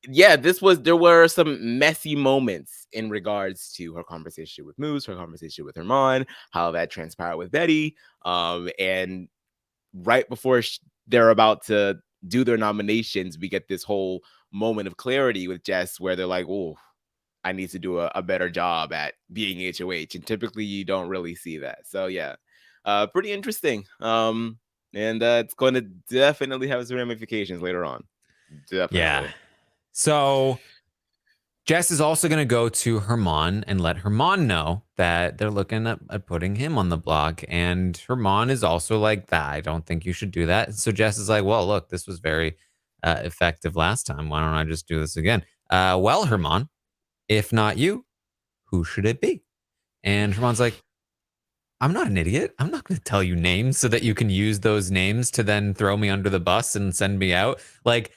yeah, there were some messy moments in regards to her conversation with Moose, her conversation with Herman, how that transpired with Betty. And right before they're about to do their nominations, we get this whole moment of clarity with Jess, where they're like, oh, I need to do a better job at being HoH. And typically you don't really see that. So yeah, pretty interesting. And it's going to definitely have some ramifications later on. Definitely. Yeah. So Jess is also going to go to Herman and let Herman know that they're looking at putting him on the block. And Herman is also like, I don't think you should do that. So Jess is like, well, look, this was very effective last time. Why don't I just do this again? Well, Herman, if not you, who should it be? And Herman's like, I'm not an idiot. I'm not going to tell you names so that you can use those names to then throw me under the bus and send me out. Like,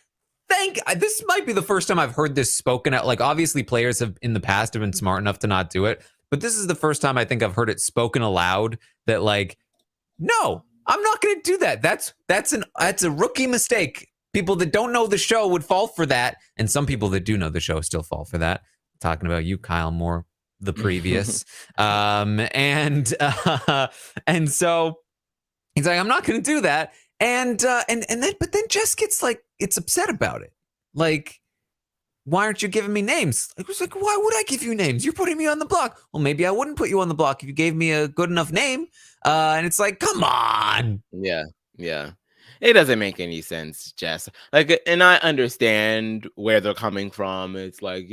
this might be the first time I've heard this spoken out. Like, obviously players have in the past have been smart enough to not do it, but this is the first time I think I've heard it spoken aloud that, like, no, I'm not going to do that. That's a rookie mistake. People that don't know the show would fall for that. And some people that do know the show still fall for that. I'm talking about you, Kyle Moore, the previous. And so he's like, I'm not going to do that. But then Jess gets like, it's upset about it. Like, why aren't you giving me names? I was like, why would I give you names? You're putting me on the block. Well, maybe I wouldn't put you on the block if you gave me a good enough name. And it's like, come on. Yeah, yeah. It doesn't make any sense, Jess. Like, and I understand where they're coming from. It's like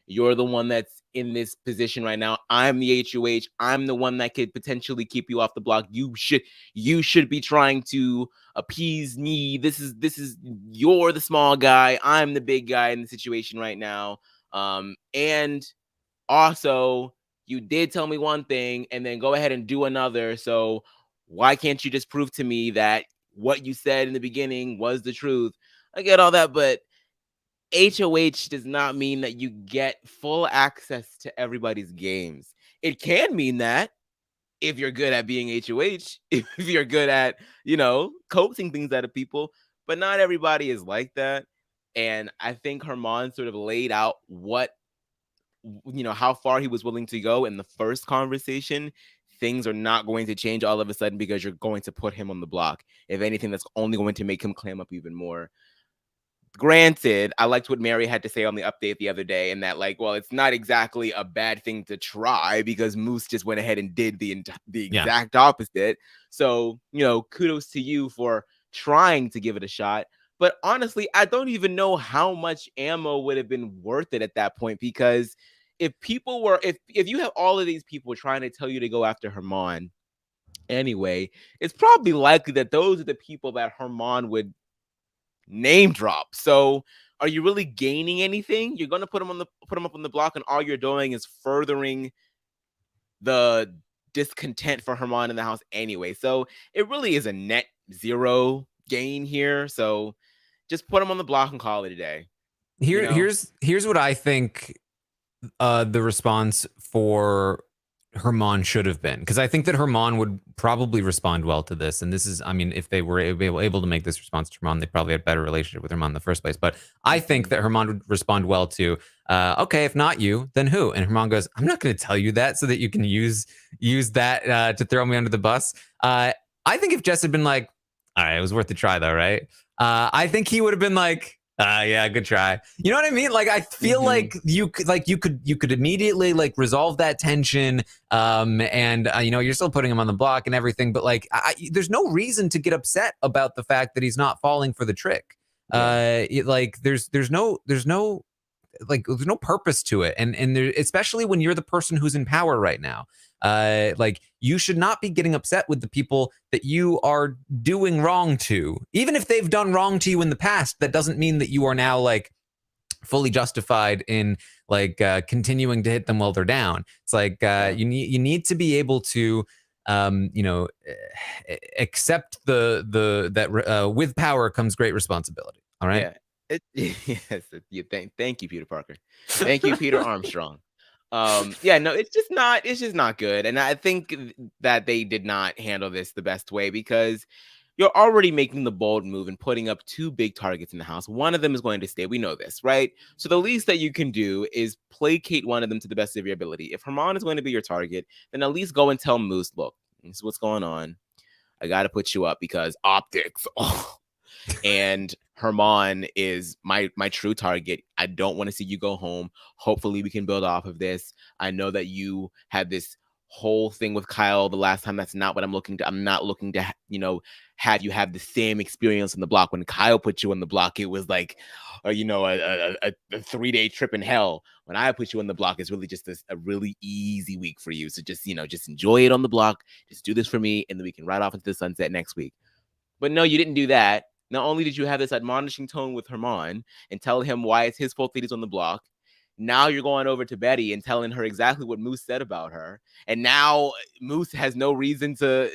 you're the one that's in this position right now. I'm the HOH. I'm the one that could potentially keep you off the block. You should be trying to appease me. This is you're the small guy. I'm the big guy in the situation right now. And also, you did tell me one thing and then go ahead and do another. So why can't you just prove to me that what you said in the beginning was the truth? I get all that, but HOH does not mean that you get full access to everybody's games. It can mean that if you're good at being HOH, if you're good at, coaxing things out of people, but not everybody is like that. And I think Herman sort of laid out how far he was willing to go in the first conversation. Things are not going to change all of a sudden because you're going to put him on the block. If anything, that's only going to make him clam up even more. Granted, I liked what Mary had to say on the update the other day, and that, it's not exactly a bad thing to try because Moose just went ahead and did the exact opposite. So, kudos to you for trying to give it a shot. But honestly, I don't even know how much ammo would have been worth it at that point, because if you have all of these people trying to tell you to go after Herman anyway, it's probably likely that those are the people that Herman would name drop. So are you really gaining anything? You're going to put him up on the block, and all you're doing is furthering the discontent for Herman in the house anyway. So it really is a net zero gain here. So just put him on the block and call it a day. Here's what I think the response for Herman should have been, because I think that Herman would probably respond well to this. And this is, if they were able to make this response to Herman, they probably had a better relationship with Herman in the first place. But I think that Herman would respond well to, okay, if not you, then who? And Herman goes, I'm not going to tell you that so that you can use that to throw me under the bus. I think if Jess had been like, all right, it was worth a try though, right? I think he would have been like, yeah, good try. You know what I mean? Like, I feel like you could immediately resolve that tension. And you're still putting him on the block and everything, but there's no reason to get upset about the fact that he's not falling for the trick. Yeah. There's no purpose to it. And there, especially when you're the person who's in power right now. You should not be getting upset with the people that you are doing wrong to. Even if they've done wrong to you in the past, that doesn't mean that you are now fully justified in continuing to hit them while they're down. It's you need to be able to accept that with power comes great responsibility. All right. Yeah. Yes. Thank you, Peter Parker. Thank you, Peter Armstrong. It's just not good. And I think that they did not handle this the best way, because you're already making the bold move and putting up two big targets in the house. One of them is going to stay. We know this, right? So the least that you can do is placate one of them to the best of your ability. If Herman is going to be your target, then at least go and tell Moose, look, this is what's going on. I got to put you up because optics. Oh. And Herman is my true target. I don't want to see you go home. Hopefully we can build off of this. I know that you had this whole thing with Kyle the last time. That's not what I'm looking to. I'm not looking to, have you have the same experience on the block. When Kyle put you on the block, it was like, a 3-day trip in hell. When I put you on the block, it's really just a really easy week for you. So just enjoy it on the block. Just do this for me, and then we can ride off into the sunset next week. But no, you didn't do that. Not only did you have this admonishing tone with Herman and tell him why it's his fault that he's on the block, now you're going over to Betty and telling her exactly what Moose said about her. And now Moose has no reason to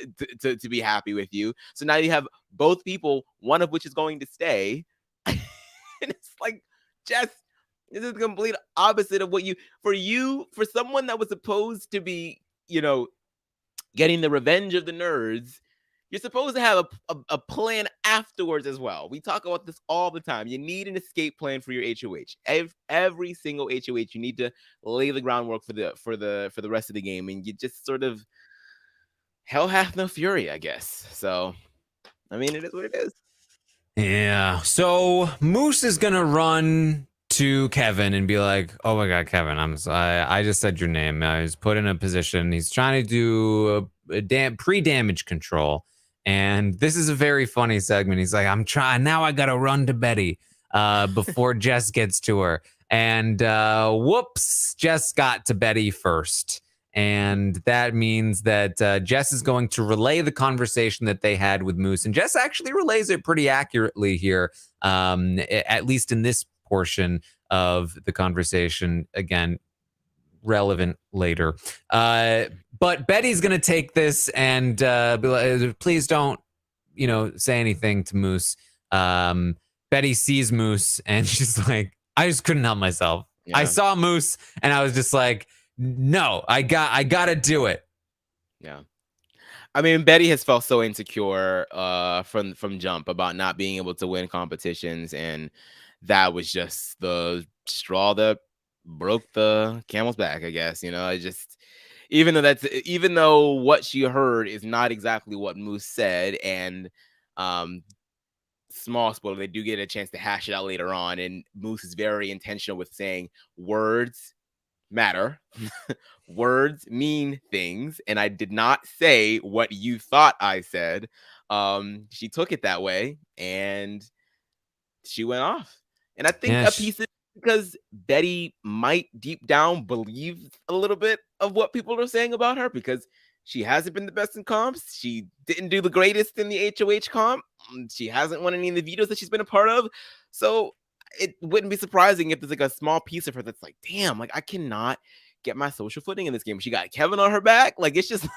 be happy with you. So now you have both people, one of which is going to stay. And it's Jess, this is the complete opposite of what for someone that was supposed to be, getting the revenge of the nerds. You're supposed to have a plan afterwards as well. We talk about this all the time. You need an escape plan for your HoH. Every single HoH, you need to lay the groundwork for the rest of the game, and you just sort of hell hath no fury, I guess. So, it is what it is. Yeah. So Moose is gonna run to Kevin and be like, "Oh my God, Kevin, I just said your name. I was put in a position. He's trying to do a pre-damage control, and this is a very funny segment. He's like, I'm trying now. I gotta run to Betty before Jess gets to her, and whoops, Jess got to Betty first." And that means that Jess is going to relay the conversation that they had with Moose. And Jess actually relays it pretty accurately here, at least in this portion of the conversation. Again, relevant later. But Betty's going to take this and be like, please don't, say anything to Moose. Betty sees Moose and she's like, I just couldn't help myself. Yeah. I saw Moose and I was just like, no, I gotta do it. Yeah. I mean, Betty has felt so insecure from jump about not being able to win competitions, and that was just the straw that broke the camel's back, I guess. I just, even though what she heard is not exactly what Moose said, and small spoiler, they do get a chance to hash it out later on, and Moose is very intentional with saying words matter. Words mean things, and I did not say what you thought I said. She took it that way and she went off, and I think a piece of it because Betty might deep down believe a little bit of what people are saying about her, because she hasn't been the best in comps. She didn't do the greatest in the HoH comp. She hasn't won any of the vetoes that she's been a part of. So it wouldn't be surprising if there's like a small piece of her that's like, damn, like I cannot get my social footing in this game. She got Kevin on her back. Like, it's just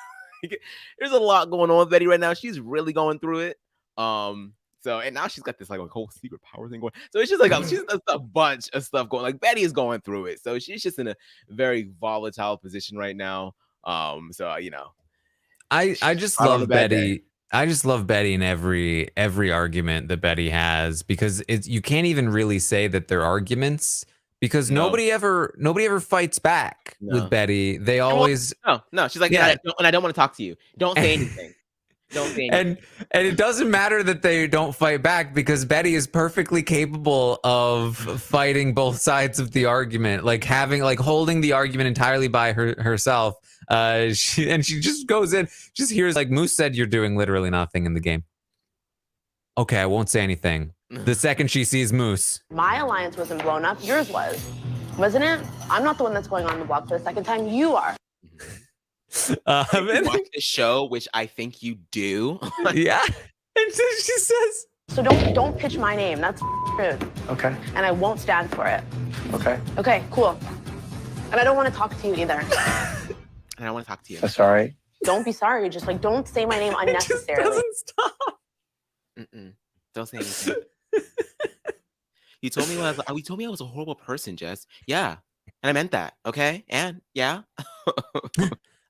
there's a lot going on with Betty right now. She's really going through it. So, and now she's got this like a whole secret power thing going. So it's just like she's a bunch of stuff going. Like, Betty is going through it. So she's just in a very volatile position right now. So I just love Betty. I just love Betty in every argument that Betty has, because you can't even really say that they're arguments, because nobody ever fights back with Betty. They always no. She's like, yeah, I don't want to talk to you. Don't say anything. Don't say anything. And it doesn't matter that they don't fight back, because Betty is perfectly capable of fighting both sides of the argument, like holding the argument entirely by herself. She just goes in, just hears like Moose said, you're doing literally nothing in the game. Okay, I won't say anything. The second she sees Moose. My alliance wasn't blown up. Yours was. Wasn't it? I'm not the one that's going on the block for the second time. You are. You watch the show, which I think you do. Yeah. And so she says. So don't pitch my name. That's rude. Okay. And I won't stand for it. Okay. Okay, cool. And I don't want to talk to you either. And I want to talk to you. Sorry. Don't be sorry. Just like, don't say my name unnecessarily. It just doesn't stop. Don't say anything. You told me I was a horrible person, Jess. Yeah. And I meant that. Okay. And yeah.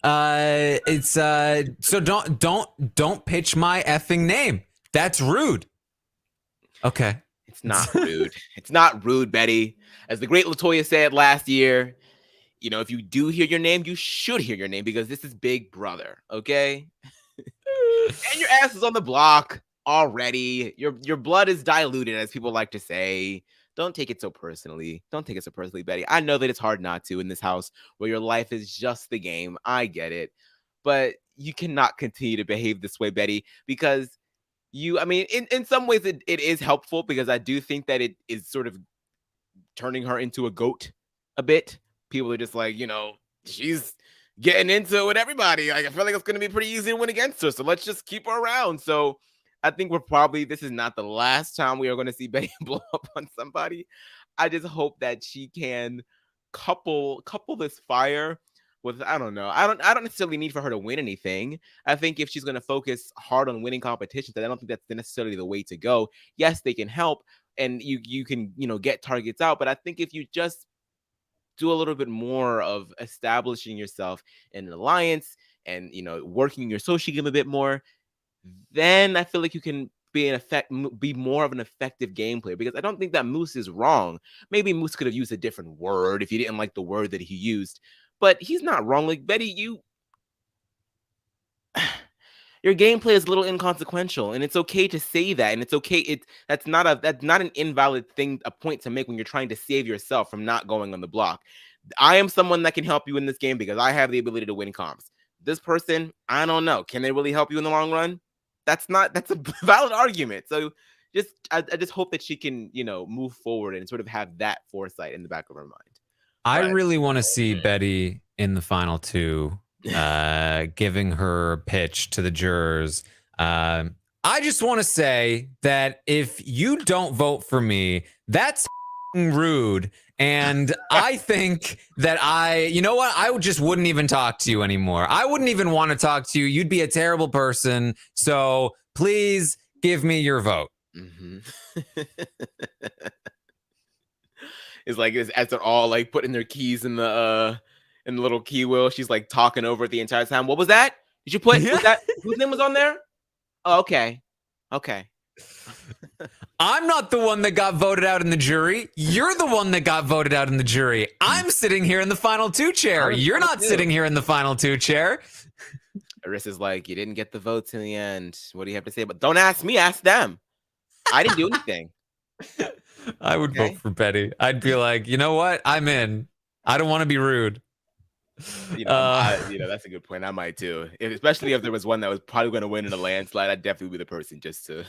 It's so don't pitch my effing name. That's rude. Okay. It's not rude. It's not rude, Betty. As the great LaToya said last year, if you do hear your name, you should hear your name, because this is Big Brother, okay? And your ass is on the block already. Your blood is diluted, as people like to say. Don't take it so personally. Don't take it so personally, Betty. I know that it's hard not to in this house where your life is just the game. I get it. But you cannot continue to behave this way, Betty, because in some ways it is helpful, because I do think that it is sort of turning her into a goat a bit. People are just like, she's getting into it with everybody. Like, I feel like it's going to be pretty easy to win against her. So let's just keep her around. So I think this is not the last time we are going to see Betty blow up on somebody. I just hope that she can couple this fire with, I don't know. I don't necessarily need for her to win anything. I think if she's going to focus hard on winning competitions, I don't think that's necessarily the way to go. Yes, they can help, and you can, get targets out. But I think if you just do a little bit more of establishing yourself in an alliance and, working your social game a bit more, then I feel like you can be more of an effective game player, because I don't think that Moose is wrong. Maybe Moose could have used a different word if you didn't like the word that he used, but he's not wrong. Like, Betty, your gameplay is a little inconsequential, and it's okay to say that, and it's okay. That's not an invalid thing, a point to make when you're trying to save yourself from not going on the block. I am someone that can help you in this game because I have the ability to win comps. This person, I don't know. Can they really help you in the long run? That's a valid argument. So I just hope that she can, move forward and sort of have that foresight in the back of her mind. I really want to see Betty in the final two, giving her pitch to the jurors. I just want to say that if you don't vote for me, that's rude. And I think that you know what? I just wouldn't even talk to you anymore. I wouldn't even want to talk to you. You'd be a terrible person. So please give me your vote. Mm-hmm. It's like as they're all like putting their keys in the little key wheel, she's like talking over it the entire time. What was that? Did you put was that whose name was on there? Oh, okay. I'm not the one that got voted out in the jury. You're the one that got voted out in the jury. I'm sitting here in the final two chair. You're not sitting here in the final two chair. Arissa's like, you didn't get the votes in the end. What do you have to say? But don't ask me, ask them. I didn't do anything. I would vote for Betty. I'd be like, you know what? I'm in. I don't want to be rude. That's a good point. I might too, especially if there was one that was probably going to win in a landslide. I'd definitely be the person just to.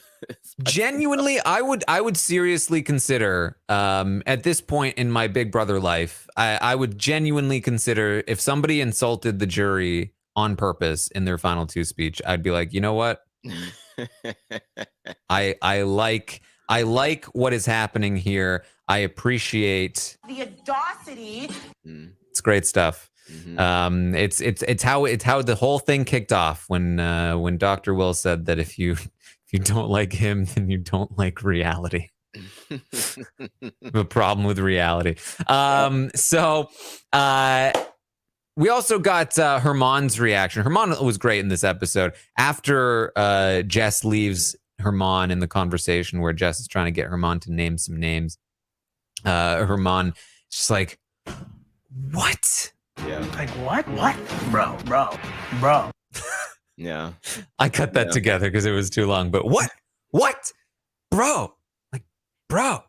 Genuinely, I would seriously consider at this point in my Big Brother life, I would genuinely consider if somebody insulted the jury on purpose in their final two speech. I'd be like, you know what? I like what is happening here. I appreciate The audacity. It's great stuff. Mm-hmm. It's how the whole thing kicked off when Dr. Will said that if you don't like him, then you don't like reality. The problem with reality. We also got Herman's reaction. Herman was great in this episode. After Jess leaves Herman in the conversation where Jess is trying to get Herman to name some names, Herman is just like, what? Yeah. Like, what? Bro. Yeah. I cut that together because it was too long. But what? Bro. Like, bro.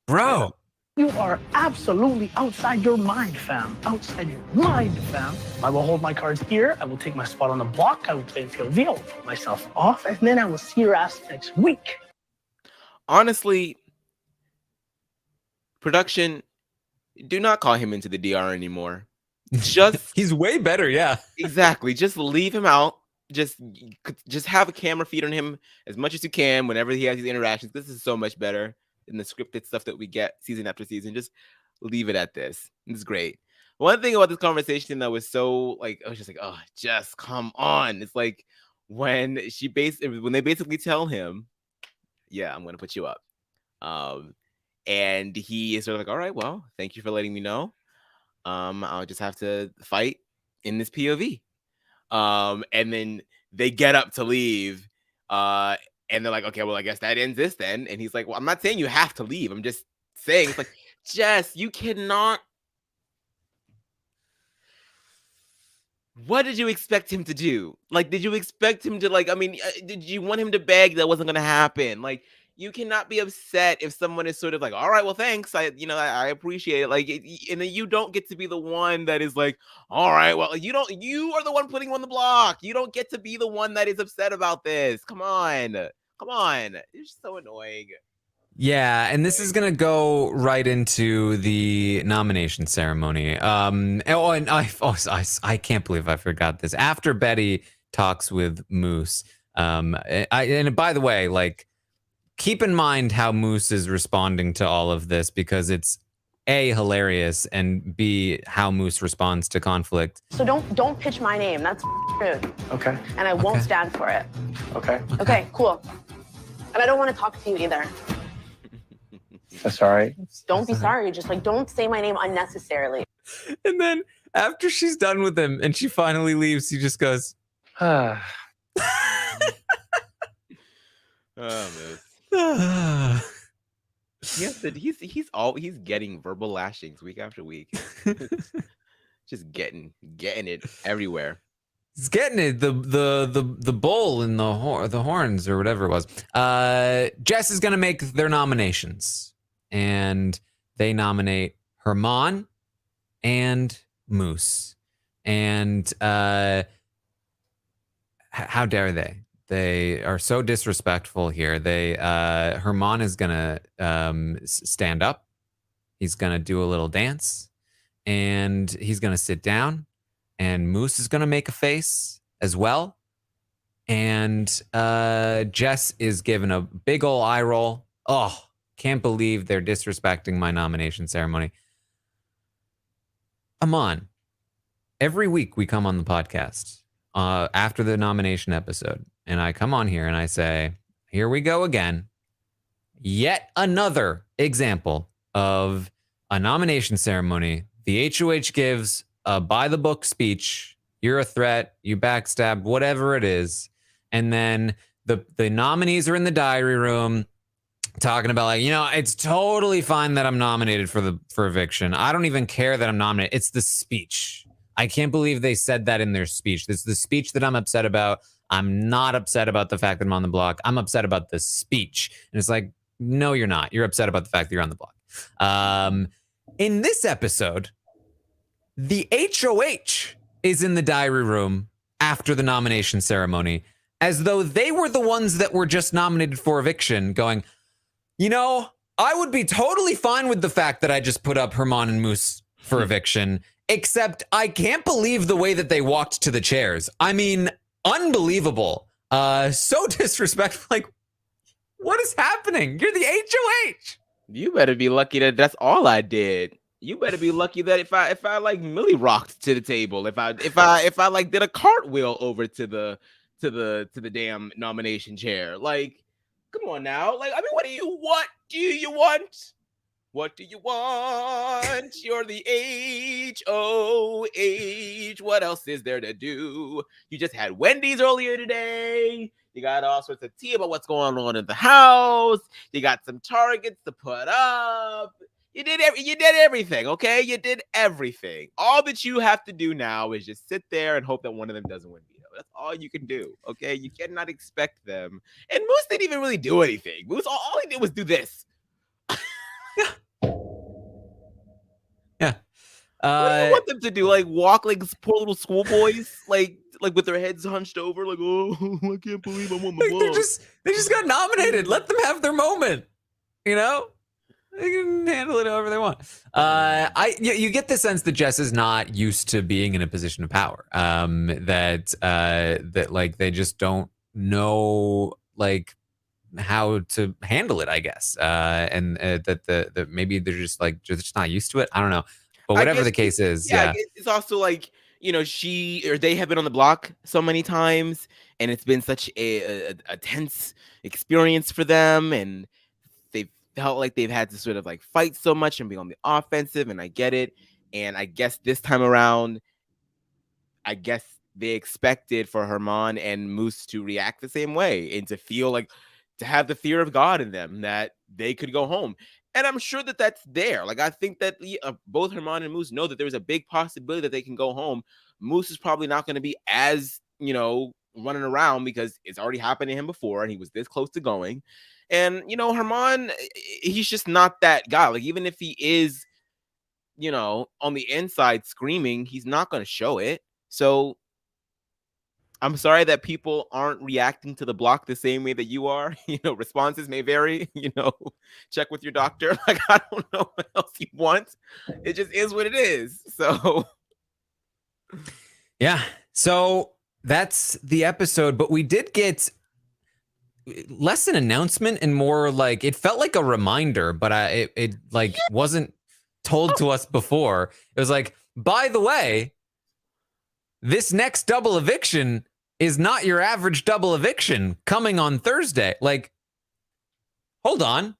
Yeah. You are absolutely outside your mind, fam. Outside your mind, fam. I will hold my cards here. I will take my spot on the block. I will play POV. I will put myself off. And then I will see your ass next week. Honestly, production, do not call him into the DR anymore. He's way better, yeah. Exactly. Just leave him out. Just have a camera feed on him as much as you can whenever he has these interactions. This is so much better than the scripted stuff that we get season after season. Just leave it at this. This is great. One thing about this conversation that was so I was just like, oh, just come on. It's like when they basically tell him, yeah, I'm gonna put you up. And he is sort of like, all right, well, thank you for letting me know. I'll just have to fight in this POV. And then they get up to leave. And they're like, okay, well, I guess that ends this then. And he's like, well, I'm not saying you have to leave. I'm just saying, it's like, Jess, you cannot. What did you expect him to do? Like, did you expect him to, did you want him to beg that wasn't going to happen? Like, you cannot be upset if someone is sort of like, all right, well, thanks. I appreciate it. And then you don't get to be the one that is like, all right, well, you are the one putting him on the block. You don't get to be the one that is upset about this. Come on. It's just so annoying. Yeah, and this is going to go right into the nomination ceremony. And I can't believe I forgot this. After Betty talks with Moose, and by the way, like, keep in mind how Moose is responding to all of this, because it's A, hilarious, and B, how Moose responds to conflict. So don't pitch my name. That's rude. Okay. And I won't stand for it. Okay. Okay, cool. And I don't want to talk to you either. That's all right. Don't be sorry. Just don't say my name unnecessarily. And then after she's done with him and she finally leaves, he just goes, He's getting verbal lashings week after week. Just getting it everywhere. He's getting it. The bowl and the horns or whatever it was. Jess is gonna make their nominations, and they nominate Herman and Moose. And how dare they? They are so disrespectful here. Herman is gonna stand up. He's gonna do a little dance, and he's gonna sit down. And Moose is gonna make a face as well. And Jess is given a big ol' eye roll. Oh, can't believe they're disrespecting my nomination ceremony. Aman, every week we come on the podcast after the nomination episode, and I come on here and I say, here we go again. Yet another example of a nomination ceremony. The HoH gives a by-the-book speech. You're a threat. You backstab, whatever it is. And then the nominees are in the diary room talking about, like, it's totally fine that I'm nominated for eviction. I don't even care that I'm nominated. It's the speech. I can't believe they said that in their speech. This is the speech that I'm upset about. I'm not upset about the fact that I'm on the block. I'm upset about the speech. And it's like, no, you're not. You're upset about the fact that you're on the block. In this episode, the HoH is in the diary room after the nomination ceremony, as though they were the ones that were just nominated for eviction, going, I would be totally fine with the fact that I just put up Herman and Moose for eviction, except I can't believe the way that they walked to the chairs. I mean, unbelievable. So disrespectful. Like, what is happening? You're the HoH. You better be lucky that that's all I did. You better be lucky that if I like Millie rocked to the table, if I like did a cartwheel over to the damn nomination chair. Like, come on now. Like, I mean, what do you want? What do you want? You're the HoH. What else is there to do? You just had Wendy's earlier today. You got all sorts of tea about what's going on in the house. You got some targets to put up. You did everything, okay? You did everything. All that you have to do now is just sit there and hope that one of them doesn't win veto. That's all you can do, okay? You cannot expect them. And Moose didn't even really do anything. Moose, all he did was do this. Yeah. What do you want them to do? Like, walk like poor little schoolboys? like with their heads hunched over? Like, oh, I can't believe I'm on the block. They just got nominated. Let them have their moment. They can handle it however they want. You get the sense that Jess is not used to being in a position of power. That like they just don't know like how to handle it, I guess. And that maybe they're just not used to it. I don't know. But whatever the case is, yeah. It's also like, she or they have been on the block so many times, and it's been such a tense experience for them, and felt like they've had to sort of like fight so much and be on the offensive, and I get it. And I guess this time around, they expected for Herman and Moose to react the same way and to feel like, to have the fear of God in them that they could go home. And I'm sure that that's there. Like, I think that both Herman and Moose know that there's a big possibility that they can go home. Moose is probably not going to be as, running around because it's already happened to him before and he was this close to going. And, Herman, he's just not that guy. Like, even if he is, on the inside screaming, he's not going to show it. So I'm sorry that people aren't reacting to the block the same way that you are. Responses may vary, check with your doctor. Like, I don't know what else you want. It just is what it is. So, yeah. So that's the episode, but we did get less an announcement and more like it felt like a reminder, but it wasn't told to us before. It was like, by the way, this next double eviction is not your average double eviction coming on Thursday. Like, hold on.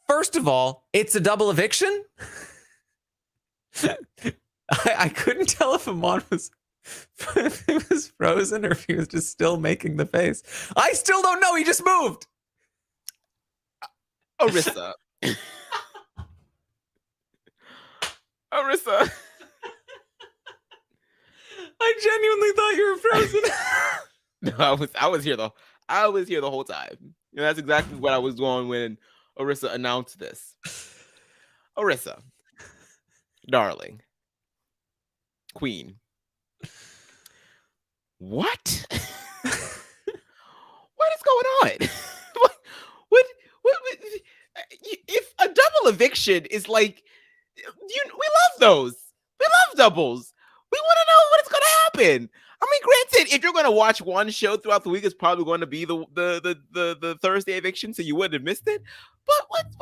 First of all, it's a double eviction. I couldn't tell if Aman was if he was frozen or if he was just still making the face. I still don't know. He just moved. Arissa. I genuinely thought you were frozen. No, I was here the whole time. And that's exactly what I was doing when Orisa announced this. Orisa, darling, queen, what? What is going on? what? If a double eviction is like, we love those. We love doubles. We want to know what's going to happen. I mean, granted, if you're going to watch one show throughout the week, it's probably going to be the Thursday eviction, so you wouldn't have missed it. But what's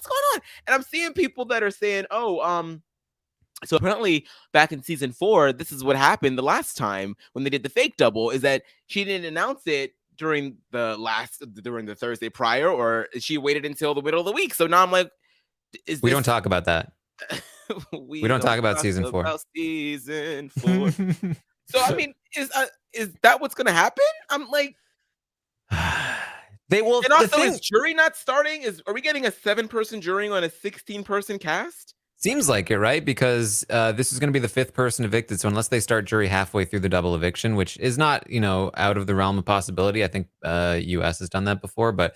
going on? And I'm seeing people that are saying, so apparently back in season 4, this is what happened the last time when they did the fake double, is that she didn't announce it during the Thursday prior, or she waited until the middle of the week. So now I'm like, we don't talk about that. we don't talk about season 4. Season 4. So I mean, is that what's gonna happen? I'm like, they will. And also, is jury not starting? Are we getting a 7-person jury on a 16-person cast? Seems like it, right? Because this is going to be the 5th person evicted. So unless they start jury halfway through the double eviction, which is not, out of the realm of possibility. I think US has done that before, but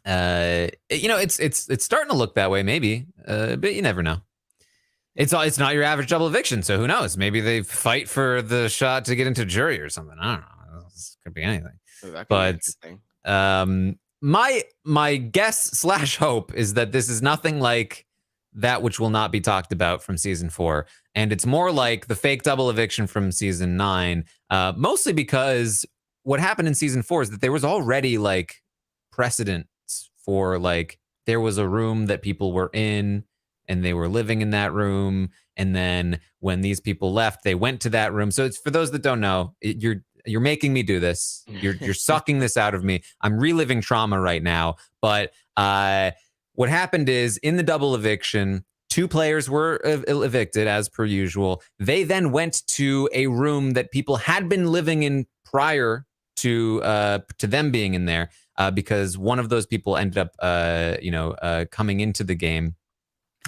it's starting to look that way, maybe. But you never know. It's not your average double eviction, so who knows? Maybe they fight for the shot to get into jury or something. I don't know. This could be anything. But my guess / hope is that this is nothing like that which will not be talked about from season 4, and it's more like the fake double eviction from season 9. Mostly because what happened in season 4 is that there was already like precedent for like there was a room that people were in and they were living in that room, and then when these people left, they went to that room. So it's for those that don't know, you're making me do this. You're sucking this out of me. I'm reliving trauma right now. But what happened is in the double eviction, 2 players were evicted as per usual. They then went to a room that people had been living in prior to them being in there, because one of those people ended up coming into the game.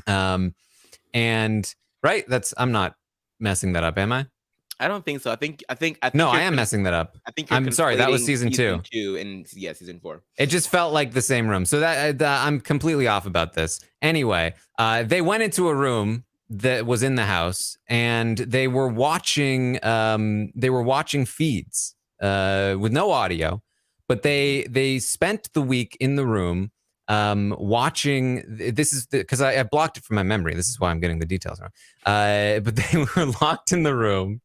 And right, I'm not messing that up, am I? I don't think so. I think no, I am messing that up. I think I'm sorry. That was season 2. And season 4. It just felt like the same room. So that I'm completely off about this. Anyway, they went into a room that was in the house, and they were watching feeds with no audio, but they spent the week in the room watching. This is because I blocked it from my memory. This is why I'm getting the details wrong. But they were locked in the room,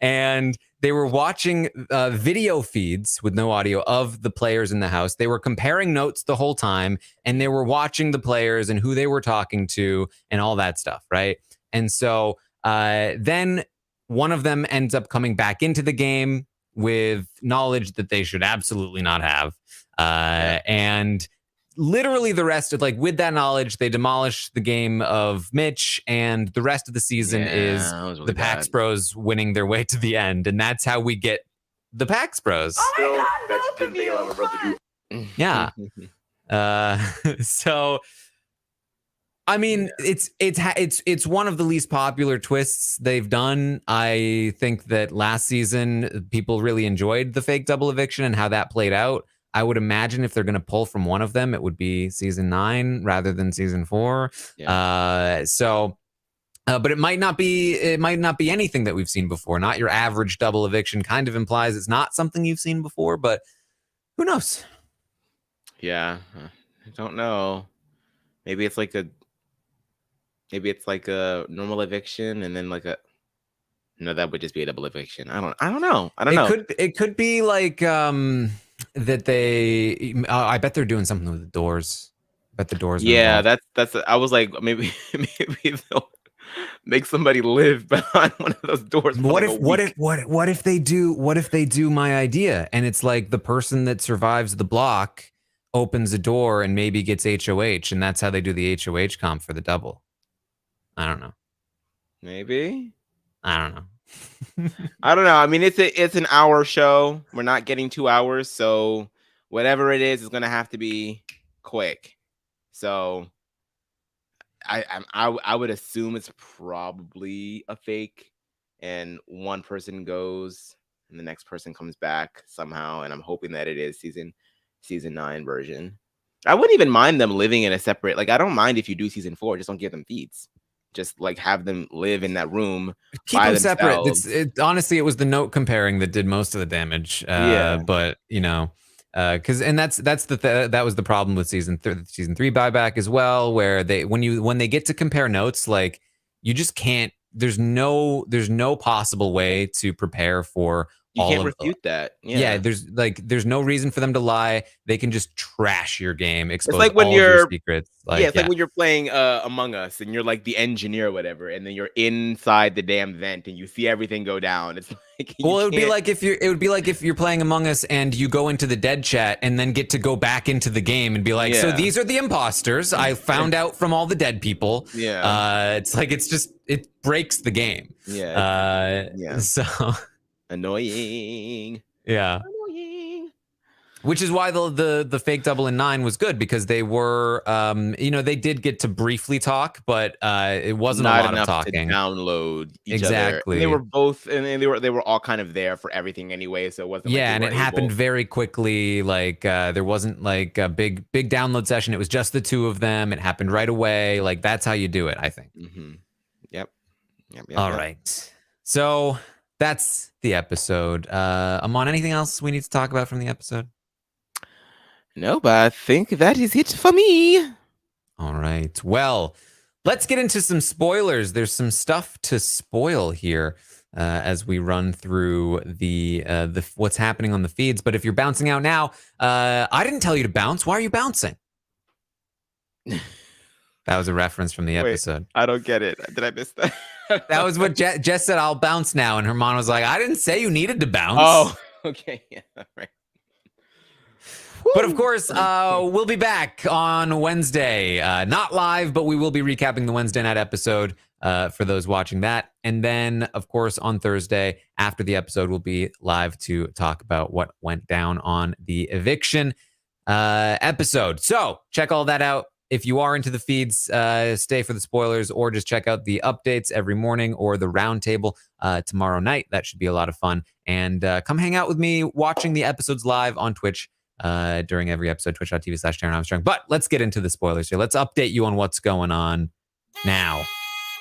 and they were watching video feeds with no audio of the players in the house. They were comparing notes the whole time, and they were watching the players and who they were talking to and all that stuff, right? And so then one of them ends up coming back into the game with knowledge that they should absolutely not have. And literally the rest of, like, with that knowledge, they demolish the game of Mitch, and the rest of the season is really the Pax Bros winning their way to the end. And that's how we get the Pax Bros. Yeah. So, I mean, it's one of the least popular twists they've done. I think that last season people really enjoyed the fake double eviction and how that played out. I would imagine if they're going to pull from one of them, it would be season 9 rather than season 4. Yeah. But it might not be anything that we've seen before. Not your average double eviction. Kind of implies it's not something you've seen before, but who knows? Yeah, I don't know. Maybe it's like a normal eviction, and then no, that would just be a double eviction. I don't know. It could be like that they. I bet they're doing something with the doors. I bet the doors. Yeah, that's. I was like, maybe they'll make somebody live behind one of those doors. What if they do my idea, and it's like the person that survives the block opens a door and maybe gets HoH, and that's how they do the HoH comp for the double. I don't know. Maybe. I don't know. I don't know. I mean, it's an hour show. We're not getting 2 hours, so whatever it is going to have to be quick. So I would assume it's probably a fake and one person goes and the next person comes back somehow, and I'm hoping that it is season 9 version. I wouldn't even mind them living in a separate, like, I don't mind if you do season 4, just don't give them feeds. Just like have them live in that room. Keep them separate. Honestly, it was the note comparing that did most of the damage. But you know, because that was the problem with season 3 buyback as well, where when they get to compare notes, like you just can't. There's no possible way to prepare for. You can't refute that. Yeah, there's no reason for them to lie. They can just trash your game, expose it's like when all your secrets. Like when you're playing Among Us and you're like the engineer or whatever, and then you're inside the damn vent and you see everything go down. It's like it would be like if you're playing Among Us and you go into the dead chat and then get to go back into the game and be like, so these are the imposters. I found out from all the dead people. Yeah. It's like it breaks the game. Yeah. So annoying. Yeah. Which is why the fake double in 9 was good, because they were they did get to briefly talk, but it wasn't not a lot enough of talking. To download each exactly. other. They were both, and they were all kind of there for everything anyway. So it wasn't. Yeah, and it happened very quickly. Like there wasn't like a big download session. It was just the two of them. It happened right away. Like that's how you do it, I think. Mm-hmm. Yep. All right. So that's the episode. Aman, anything else we need to talk about from the episode? No, but I think that is it for me. All right. Well, let's get into some spoilers. There's some stuff to spoil here as we run through the what's happening on the feeds. But if you're bouncing out now, I didn't tell you to bounce. Why are you bouncing? That was a reference from the episode. Wait, I don't get it. Did I miss that? That was what Jess said. I'll bounce now, and Herman was like, "I didn't say you needed to bounce." Oh, okay, yeah, all right. But of course, we'll be back on Wednesday. Not live, but we will be recapping the Wednesday night episode for those watching that. And then, of course, on Thursday, after the episode, we'll be live to talk about what went down on the Eviction episode. So check all that out. If you are into the feeds, stay for the spoilers, or just check out the updates every morning or the roundtable tomorrow night. That should be a lot of fun. And come hang out with me watching the episodes live on Twitch. During every episode, twitch.tv/Taran Armstrong. But let's get into the spoilers here. Let's update you on what's going on now.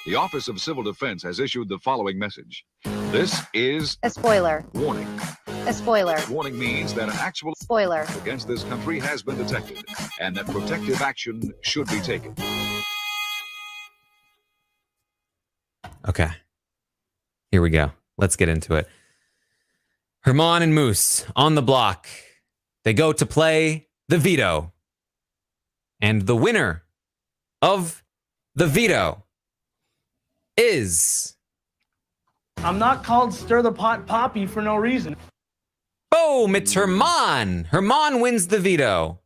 The Office of Civil Defense has issued the following message. This is a spoiler. Warning. A spoiler. Warning means that an actual spoiler against this country has been detected and that protective action should be taken. Okay. Here we go. Let's get into it. Herman and Moose on the block. They go to play the veto. And the winner of the veto is... I'm not called Stir the Pot Poppy for no reason. Boom! It's Herman. Herman wins the veto.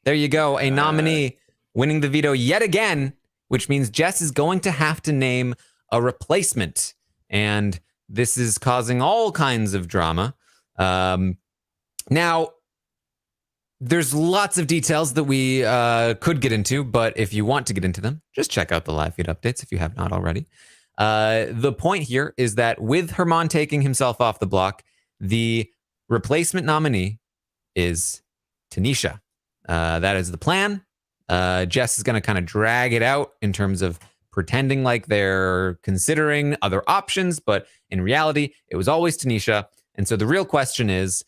There you go. A nominee winning the veto yet again, which means Jess is going to have to name a replacement. And this is causing all kinds of drama. Now... There's lots of details that we could get into, but if you want to get into them, just check out the live feed updates if you have not already. The point here is that with Herman taking himself off the block, the replacement nominee is Tanisha. That is the plan. Jess is going to kind of drag it out in terms of pretending like they're considering other options, but in reality, it was always Tanisha. And so the real question is,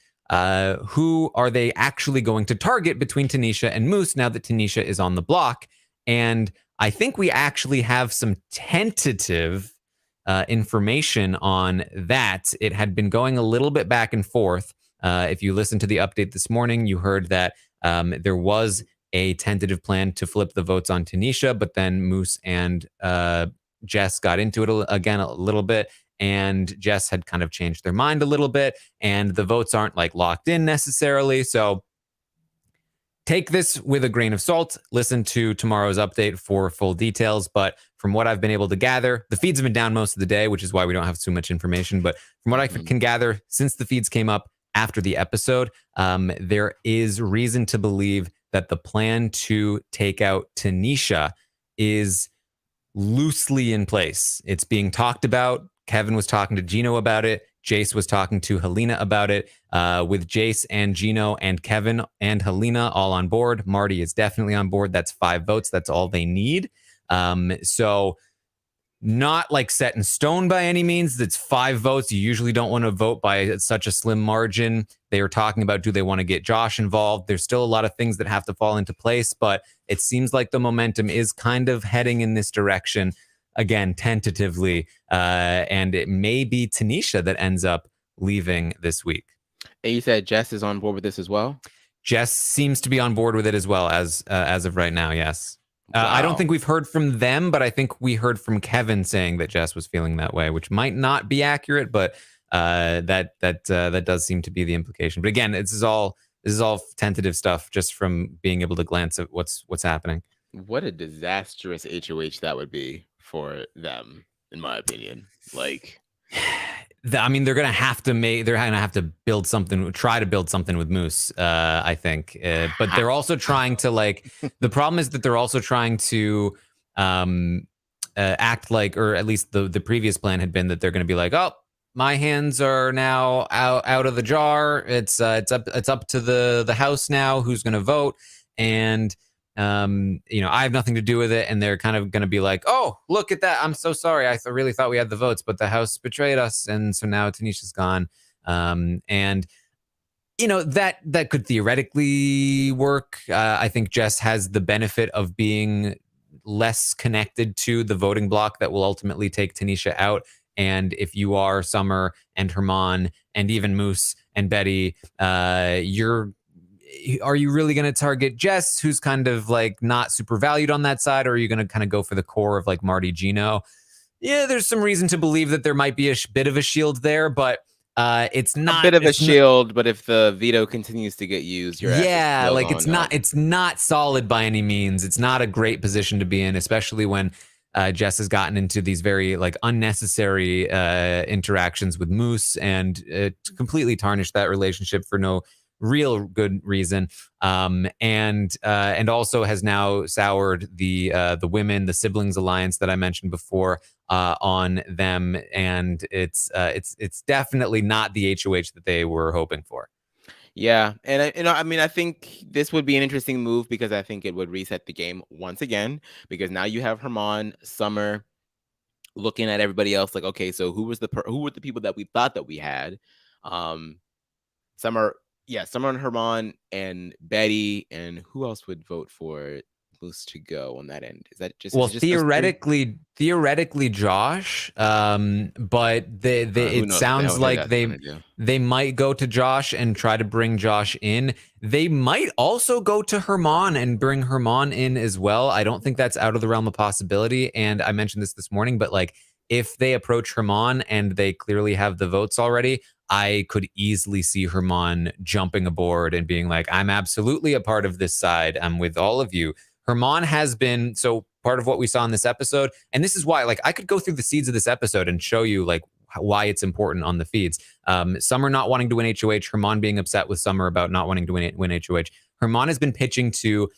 who are they actually going to target between Tanisha and Moose now that Tanisha is on the block? And I think we actually have some tentative information on that. It had been going a little bit back and forth. If you listened to the update this morning, you heard that there was a tentative plan to flip the votes on Tanisha, but then Moose and Jess got into it again a little bit. And Jess had kind of changed their mind a little bit, and the votes aren't like locked in necessarily. So take this with a grain of salt. Listen to tomorrow's update for full details. But from what I've been able to gather, the feeds have been down most of the day, which is why we don't have too much information. But from what I can gather, since the feeds came up after the episode, there is reason to believe that the plan to take out Tanisha is loosely in place. It's being talked about Kevin was talking to Gino about it. Jace was talking to Helena about it. With Jace and Gino and Kevin and Helena all on board, Marty is definitely on board. That's 5 votes. That's all they need. So not like set in stone by any means. It's 5 votes. You usually don't want to vote by such a slim margin. They were talking about, do they want to get Josh involved? There's still a lot of things that have to fall into place, but it seems like the momentum is kind of heading in this direction. Again, tentatively, and it may be Tanisha that ends up leaving this week. And you said Jess is on board with this as well? Jess seems to be on board with it as well as of right now, yes. Wow. I don't think we've heard from them, but I think we heard from Kevin saying that Jess was feeling that way, which might not be accurate, but that does seem to be the implication. But again, this is all tentative stuff just from being able to glance at what's happening. What a disastrous HoH that would be for them, in my opinion. Like, I mean, they're gonna have to build something, try to build something with Moose, I think. But they're also trying to the problem is that they're also trying to act like, or at least the previous plan had been that they're gonna be like, oh, my hands are now out of the jar. It's up to the house now who's gonna vote, and I have nothing to do with it. And they're kind of going to be like, oh, look at that. I'm so sorry. I really thought we had the votes, but the house betrayed us. And so now Tanisha's gone. And that could theoretically work. I think Jess has the benefit of being less connected to the voting block that will ultimately take Tanisha out. And if you are Summer and Herman and even Moose and Betty, are you really going to target Jess, who's kind of like not super valued on that side, or are you going to kind of go for the core of like Marty, Gino? Yeah, there's some reason to believe that there might be a bit of a shield there, but it's not a bit of a shield. But if the veto continues to get used, it's not solid by any means. It's not a great position to be in, especially when Jess has gotten into these very like unnecessary interactions with Moose and completely tarnished that relationship for no real good reason, and also has now soured the women, the siblings alliance that I mentioned before on them, and it's definitely not the HoH that they were hoping for. Yeah, and I think this would be an interesting move because I think it would reset the game once again, because now you have Herman, Summer looking at everybody else like, okay, so who were the people that we thought that we had? Summer and Herman and Betty, and who else would vote for Moose to go on that end? Is that just theoretically Josh? But it sounds like they might go to Josh and try to bring Josh in. They might also go to Herman and bring Herman in as well. I don't think that's out of the realm of possibility. And I mentioned this morning, but like if they approach Herman and they clearly have the votes already, I could easily see Herman jumping aboard and being like, I'm absolutely a part of this side. I'm with all of you. Herman has been part of what we saw in this episode. And this is why, like, I could go through the seeds of this episode and show you like why it's important on the feeds. Summer not wanting to win HoH, Herman being upset with Summer about not wanting to win HoH. Herman has been pitching to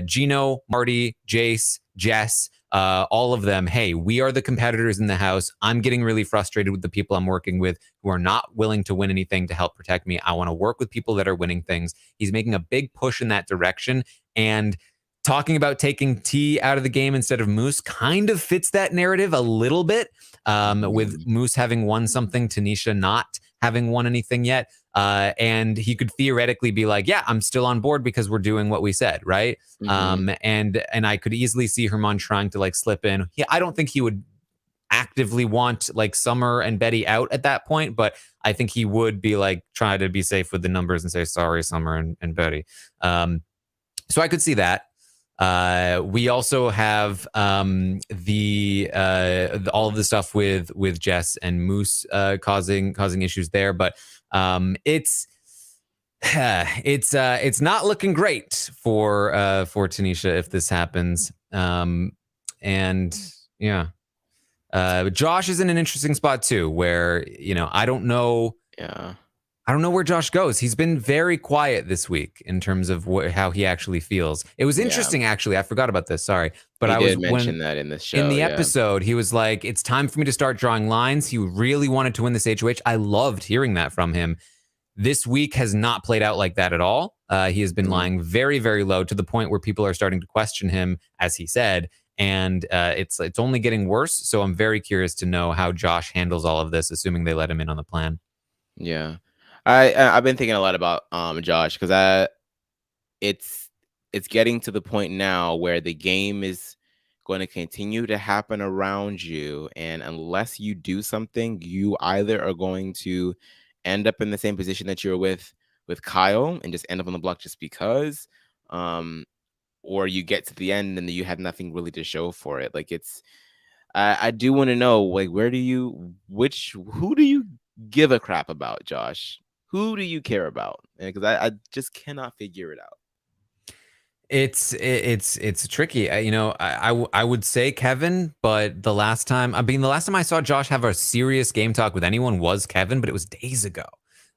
Gino, Marty, Jace, Jess, all of them, hey, we are the competitors in the house. I'm getting really frustrated with the people I'm working with who are not willing to win anything to help protect me. I want to work with people that are winning things. He's making a big push in that direction. And talking about taking T out of the game instead of Moose kind of fits that narrative a little bit, with Moose having won something, Tanisha not having won anything yet. And he could theoretically be like, yeah, I'm still on board because we're doing what we said, right? Mm-hmm. And I could easily see Herman trying to like slip in. I don't think he would actively want like Summer and Betty out at that point, but I think he would be like trying to be safe with the numbers and say, sorry, Summer and Betty. So I could see that. We also have all of the stuff with Jess and Moose causing issues there, but it's not looking great for Tanisha if this happens. And yeah, Josh is in an interesting spot too, where I don't know. Yeah. I don't know where Josh goes. He's been very quiet this week in terms of how he actually feels. It was interesting, actually. I forgot about this. Sorry, but He I was did mention that in this show. in the episode. He was like, "It's time for me to start drawing lines." He really wanted to win this HOH. I loved hearing that from him. This week has not played out like that at all. He has been lying very, very low to the point where people are starting to question him, as he said, and it's only getting worse. So I'm very curious to know how Josh handles all of this, assuming they let him in on the plan. Yeah. I've been thinking a lot about Josh, because it's getting to the point now where the game is going to continue to happen around you, and unless you do something, you either are going to end up in the same position that you're with Kyle and just end up on the block just because, or you get to the end and you have nothing really to show for it. Like, I do want to know, like, who do you give a crap about, Josh? Who do you care about? Because I just cannot figure it out. It's tricky. I would say Kevin, but the last time I saw Josh have a serious game talk with anyone was Kevin, but it was days ago.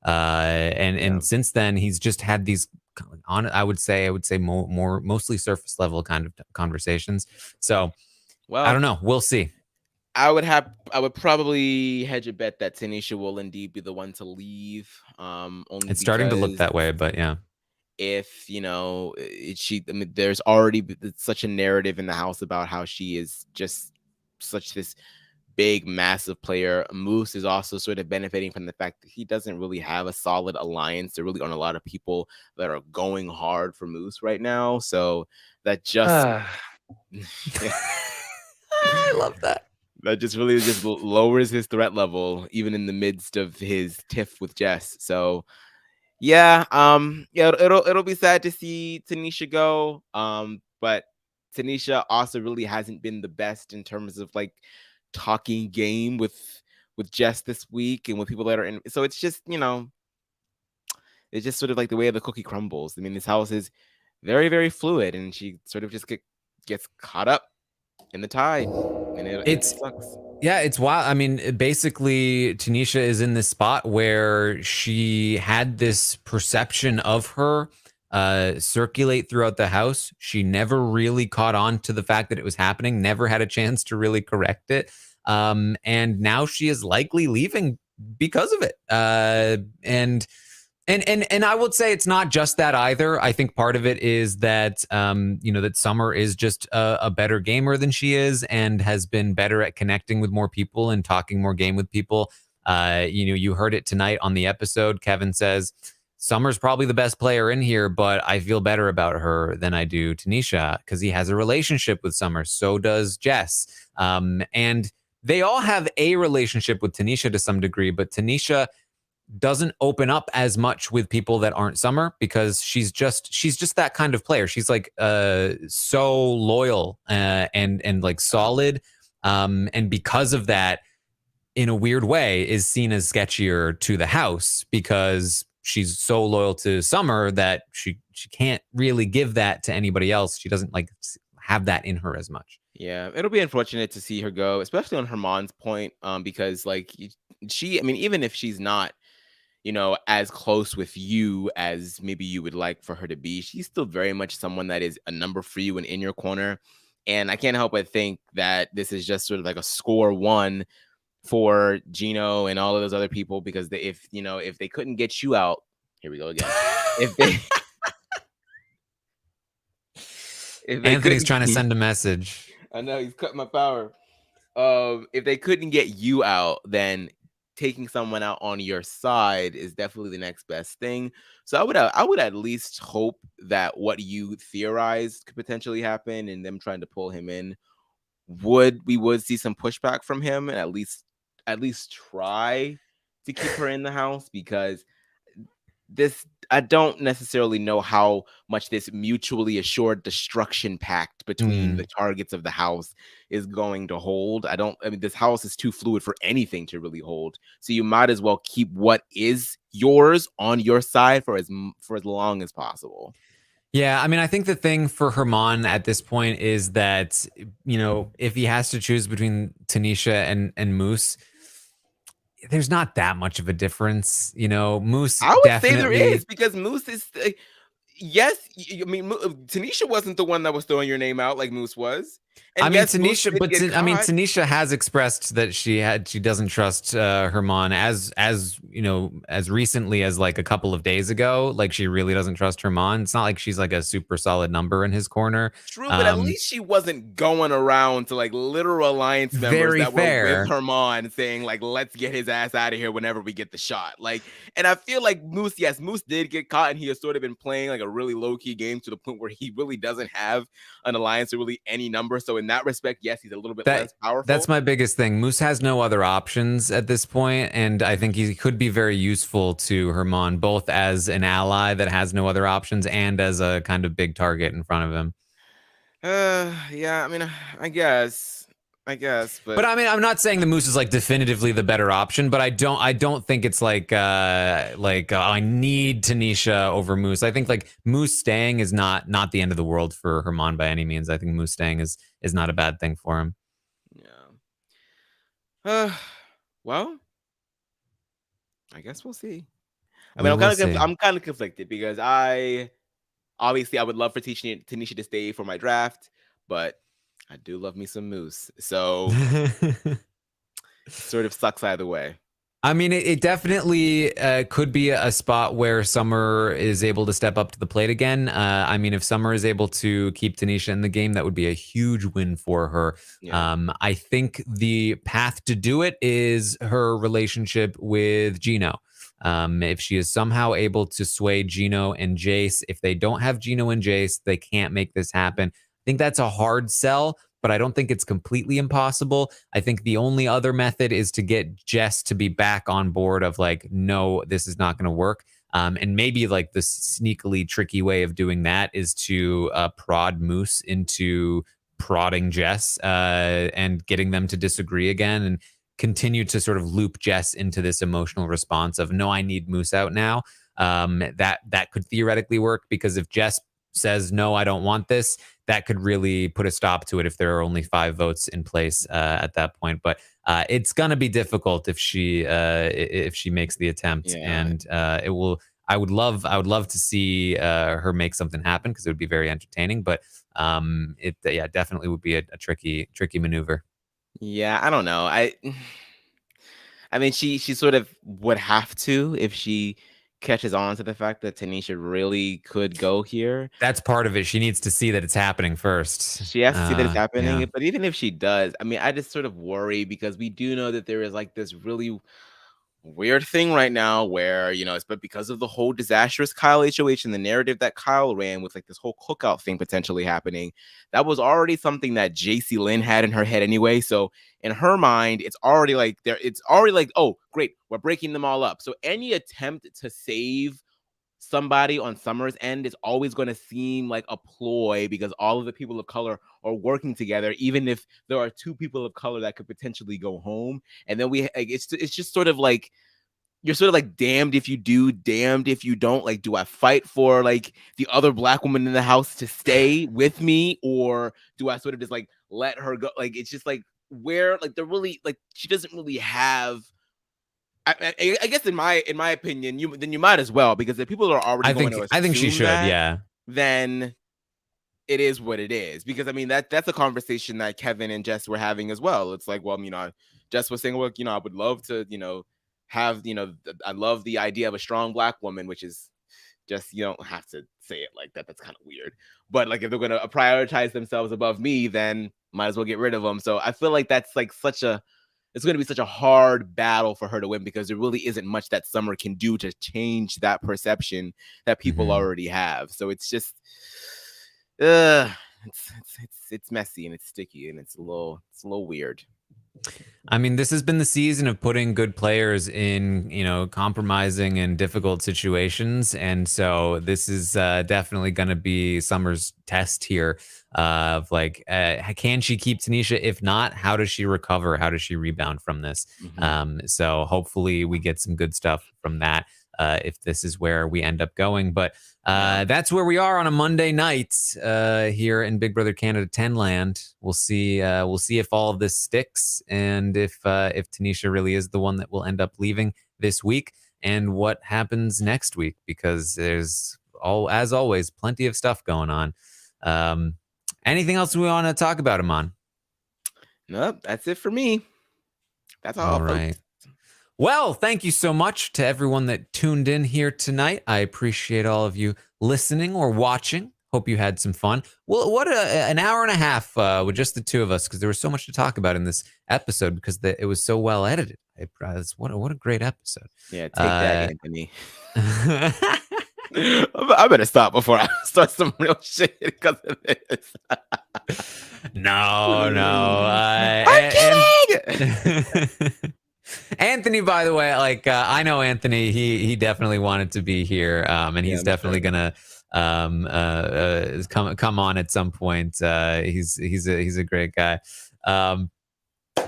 And since then he's just had these I would say mostly surface level kind of conversations. So, well, I don't know. We'll see. I would probably hedge a bet that Tanisha will indeed be the one to leave. Only it's starting to look that way, but yeah. If there's already such a narrative in the house about how she is just such this big, massive player. Moose is also sort of benefiting from the fact that he doesn't really have a solid alliance. There really aren't a lot of people that are going hard for Moose right now. So that just I love that. That just really just lowers his threat level, even in the midst of his tiff with Jess. So, yeah, it'll be sad to see Tanisha go. But Tanisha also really hasn't been the best in terms of like talking game with Jess this week and with people that are in. So it's just it's just sort of like the way the cookie crumbles. I mean, this house is very, very fluid, and she sort of just gets caught up in the tide, and it sucks. Yeah, it's wild. I mean, basically, Tanisha is in this spot where she had this perception of her circulate throughout the house. She never really caught on to the fact that it was happening, never had a chance to really correct it. And now she is likely leaving because of it. And I would say it's not just that either. I think part of it is that, that Summer is just a better gamer than she is and has been better at connecting with more people and talking more game with people. You heard it tonight on the episode. Kevin says, Summer's probably the best player in here, but I feel better about her than I do Tanisha because he has a relationship with Summer. So does Jess. And they all have a relationship with Tanisha to some degree, but Tanisha doesn't open up as much with people that aren't Summer because she's just that kind of player. She's like so loyal and like solid, and because of that, in a weird way, is seen as sketchier to the house because she's so loyal to Summer that she can't really give that to anybody else. She doesn't like have that in her as much. Yeah, it'll be unfortunate to see her go, especially on Herman's point, because like even if she's not as close with you as maybe you would like for her to be, she's still very much someone that is a number for you and in your corner. And I can't help but think that this is just sort of like a score one for Gino and all of those other people, because if they couldn't get you out, here we go again. Anthony's trying to send a message. I know, he's cutting my power. If they couldn't get you out, then taking someone out on your side is definitely the next best thing. So I would at least hope that what you theorized could potentially happen and them trying to pull him in we would see some pushback from him, and at least try to keep her in the house, because I don't necessarily know how much this mutually assured destruction pact between the targets of the house is going to hold. This house is too fluid for anything to really hold. So you might as well keep what is yours on your side for as long as possible. Yeah, I mean, I think the thing for Herman at this point is that, if he has to choose between Tanisha and Moose, there's not that much of a difference. You know, Moose I would say there definitely. is because Moose is. Yes, I mean Tanisha wasn't the one that was throwing your name out like Moose was, and I mean, yes, Moose Tanisha, did but get caught. Tanisha has expressed that she doesn't trust Herman as you know, as recently as like a couple of days ago. Like she really doesn't trust Herman. It's not like she's like a super solid number in his corner. True, but at least she wasn't going around to like literal alliance members Very that were fair. with Herman saying like, "Let's get his ass out of here whenever we get the shot." Like, and I feel like Moose, yes, Moose did get caught, and he has sort of been playing like a really low key game to the point where he really doesn't have an alliance or really any number. So in that respect, yes, he's a little bit less powerful. That's my biggest thing. Moose has no other options at this point, and I think he could be very useful to Herman, both as an ally that has no other options and as a kind of big target in front of him. Yeah, I mean, I guess, But I mean, I'm not saying the Moose is like definitively the better option, but I don't think it's like I need Tanisha over Moose. I think like Moose staying is not the end of the world for Herman by any means. I think Moose staying is not a bad thing for him. Yeah. Well, I guess we'll see. I We mean, will see. I'm kind of conflicted because I would love for Tanisha to stay for my draft, but I do love me some Moose, so it sort of sucks either way. I mean, it definitely could be a spot where Summer is able to step up to the plate again. I mean, if Summer is able to keep Tanisha in the game, that would be a huge win for her. Yeah. I think the path to do it is her relationship with Gino. If she is somehow able to sway Gino and Jace, if they don't have Gino and Jace, they can't make this happen. I think that's a hard sell, but I don't think it's completely impossible. I think the only other method is to get Jess to be back on board of like, no, this is not going to work. And maybe like the sneakily tricky way of doing that is to prod Moose into prodding Jess and getting them to disagree again and continue to sort of loop Jess into this emotional response of, no, I need Moose out now. That could theoretically work, because if Jess says, no, I don't want this, that could really put a stop to it if there are only 5 votes in place at that point. But it's going to be difficult if she makes the attempt. Yeah. And it will. I would love to see her make something happen, because it would be very entertaining. But it definitely would be a tricky maneuver. Yeah, I don't know. I mean, she sort of would have to if she catches on to the fact that Tanisha really could go here. That's part of it. She needs to see that it's happening first. She has to see that it's happening. Yeah. But even if she does, I mean, I just sort of worry because we do know that there is like this really weird thing right now where, you know, it's but because of the whole disastrous Kyle HoH and the narrative that Kyle ran with like this whole cookout thing potentially happening, that was already something that JC Lynn had in her head anyway. So in her mind, it's already like, oh, great, we're breaking them all up. So any attempt to save somebody on Summer's end is always going to seem like a ploy, because all of the people of color are working together, even if there are 2 people of color that could potentially go home. And then it's just sort of like, you're sort of like damned if you do, damned if you don't. Like, do I fight for like the other Black woman in the house to stay with me, or do I sort of just like let her go? Like, it's just like where like they're really like, she doesn't really have. I guess in my opinion, you might as well, because if people are already I think she should. Yeah. Then it is what it is, because I mean that's a conversation that Kevin and Jess were having as well. It's like, well, you know, Jess was saying, well, you know, I would love to, you know, have, you know, I love the idea of a strong Black woman, which is just, you don't have to say it like that. That's kind of weird. But like, if they're going to prioritize themselves above me, then might as well get rid of them. So I feel like that's like it's going to be such a hard battle for her to win, because there really isn't much that Summer can do to change that perception that people already have. So it's just, it's messy and it's sticky and it's a little weird. I mean, this has been the season of putting good players in, you know, compromising and difficult situations. And so this is definitely going to be Summer's test here of like, can she keep Tanisha? If not, how does she recover? How does she rebound from this? So hopefully we get some good stuff from that. if this is where we end up going. But that's where we are on a Monday night here in Big Brother Canada 10 land. We'll see if all of this sticks, and if Tanisha really is the one that will end up leaving this week, and what happens next week, because there's as always plenty of stuff going on. Anything else we want to talk about, Aman? Nope, that's it for me. That's all. All right. Well, thank you so much to everyone that tuned in here tonight. I appreciate all of you listening or watching. Hope you had some fun. Well, what an hour and a half with just the two of us, because there was so much to talk about in this episode, because it was so well edited. What a great episode. Yeah, take that, Anthony. I better stop before I start some real shit because of this. No. I'm kidding. Anthony, by the way, I know Anthony. He definitely wanted to be here, and he's definitely gonna come on at some point. He's a great guy.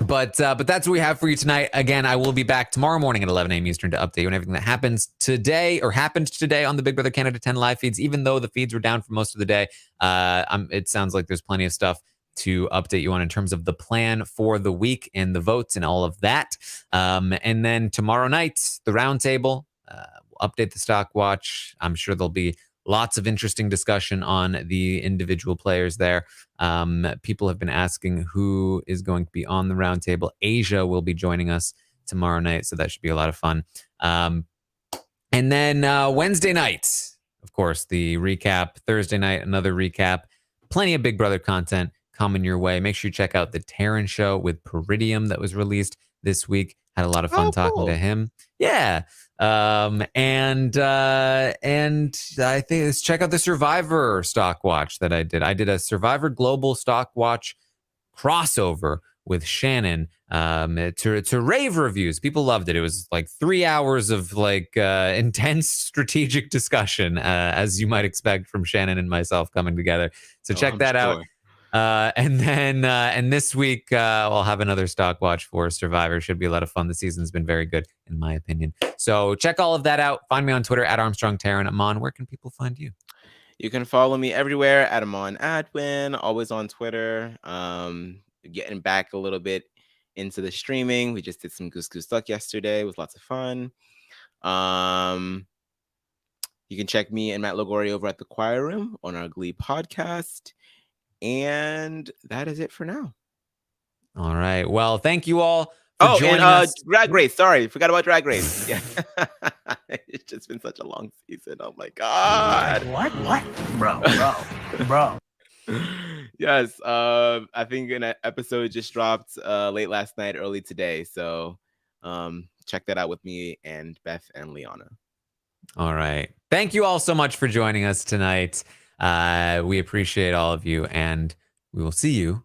But that's what we have for you tonight. Again, I will be back tomorrow morning at 11 a.m. Eastern to update you on everything that happens today or happened today on the Big Brother Canada 10 live feeds. Even though the feeds were down for most of the day, it sounds like there's plenty of stuff to update you on in terms of the plan for the week and the votes and all of that. And then tomorrow night, the roundtable, we'll update the stock watch. I'm sure there'll be lots of interesting discussion on the individual players there. People have been asking who is going to be on the roundtable. Asia will be joining us tomorrow night, so that should be a lot of fun. And then Wednesday night, of course, the recap. Thursday night, another recap. Plenty of Big Brother content coming your way. Make sure you check out the Taran show with Peridium that was released this week. Had a lot of fun talking to him. Yeah. And I think check out the Survivor stock watch that I did. I did a Survivor Global stock watch crossover with Shannon to rave reviews. People loved it. It was like 3 hours of intense strategic discussion, as you might expect from Shannon and myself coming together. So check that out. And this week I'll have another stock watch for Survivor. Should be a lot of fun. The season's been very good, in my opinion. So check all of that out. Find me on Twitter at Armstrong Taran. Aman, where can people find you? You can follow me everywhere at Aman Adwin, always on Twitter. Getting back a little bit into the streaming. We just did some Goose Goose Duck yesterday. It was lots of fun. You can check me and Matt Logori over at the Choir Room on our Glee podcast. And that is it for now. All right. Well, thank you all for joining us. Drag Race. Sorry, forgot about Drag Race. Yeah. It's just been such a long season. Oh my God. What? Bro. Yes. I think an episode just dropped late last night, early today. So check that out with me and Beth and Liana. All right. Thank you all so much for joining us tonight. We appreciate all of you, and we will see you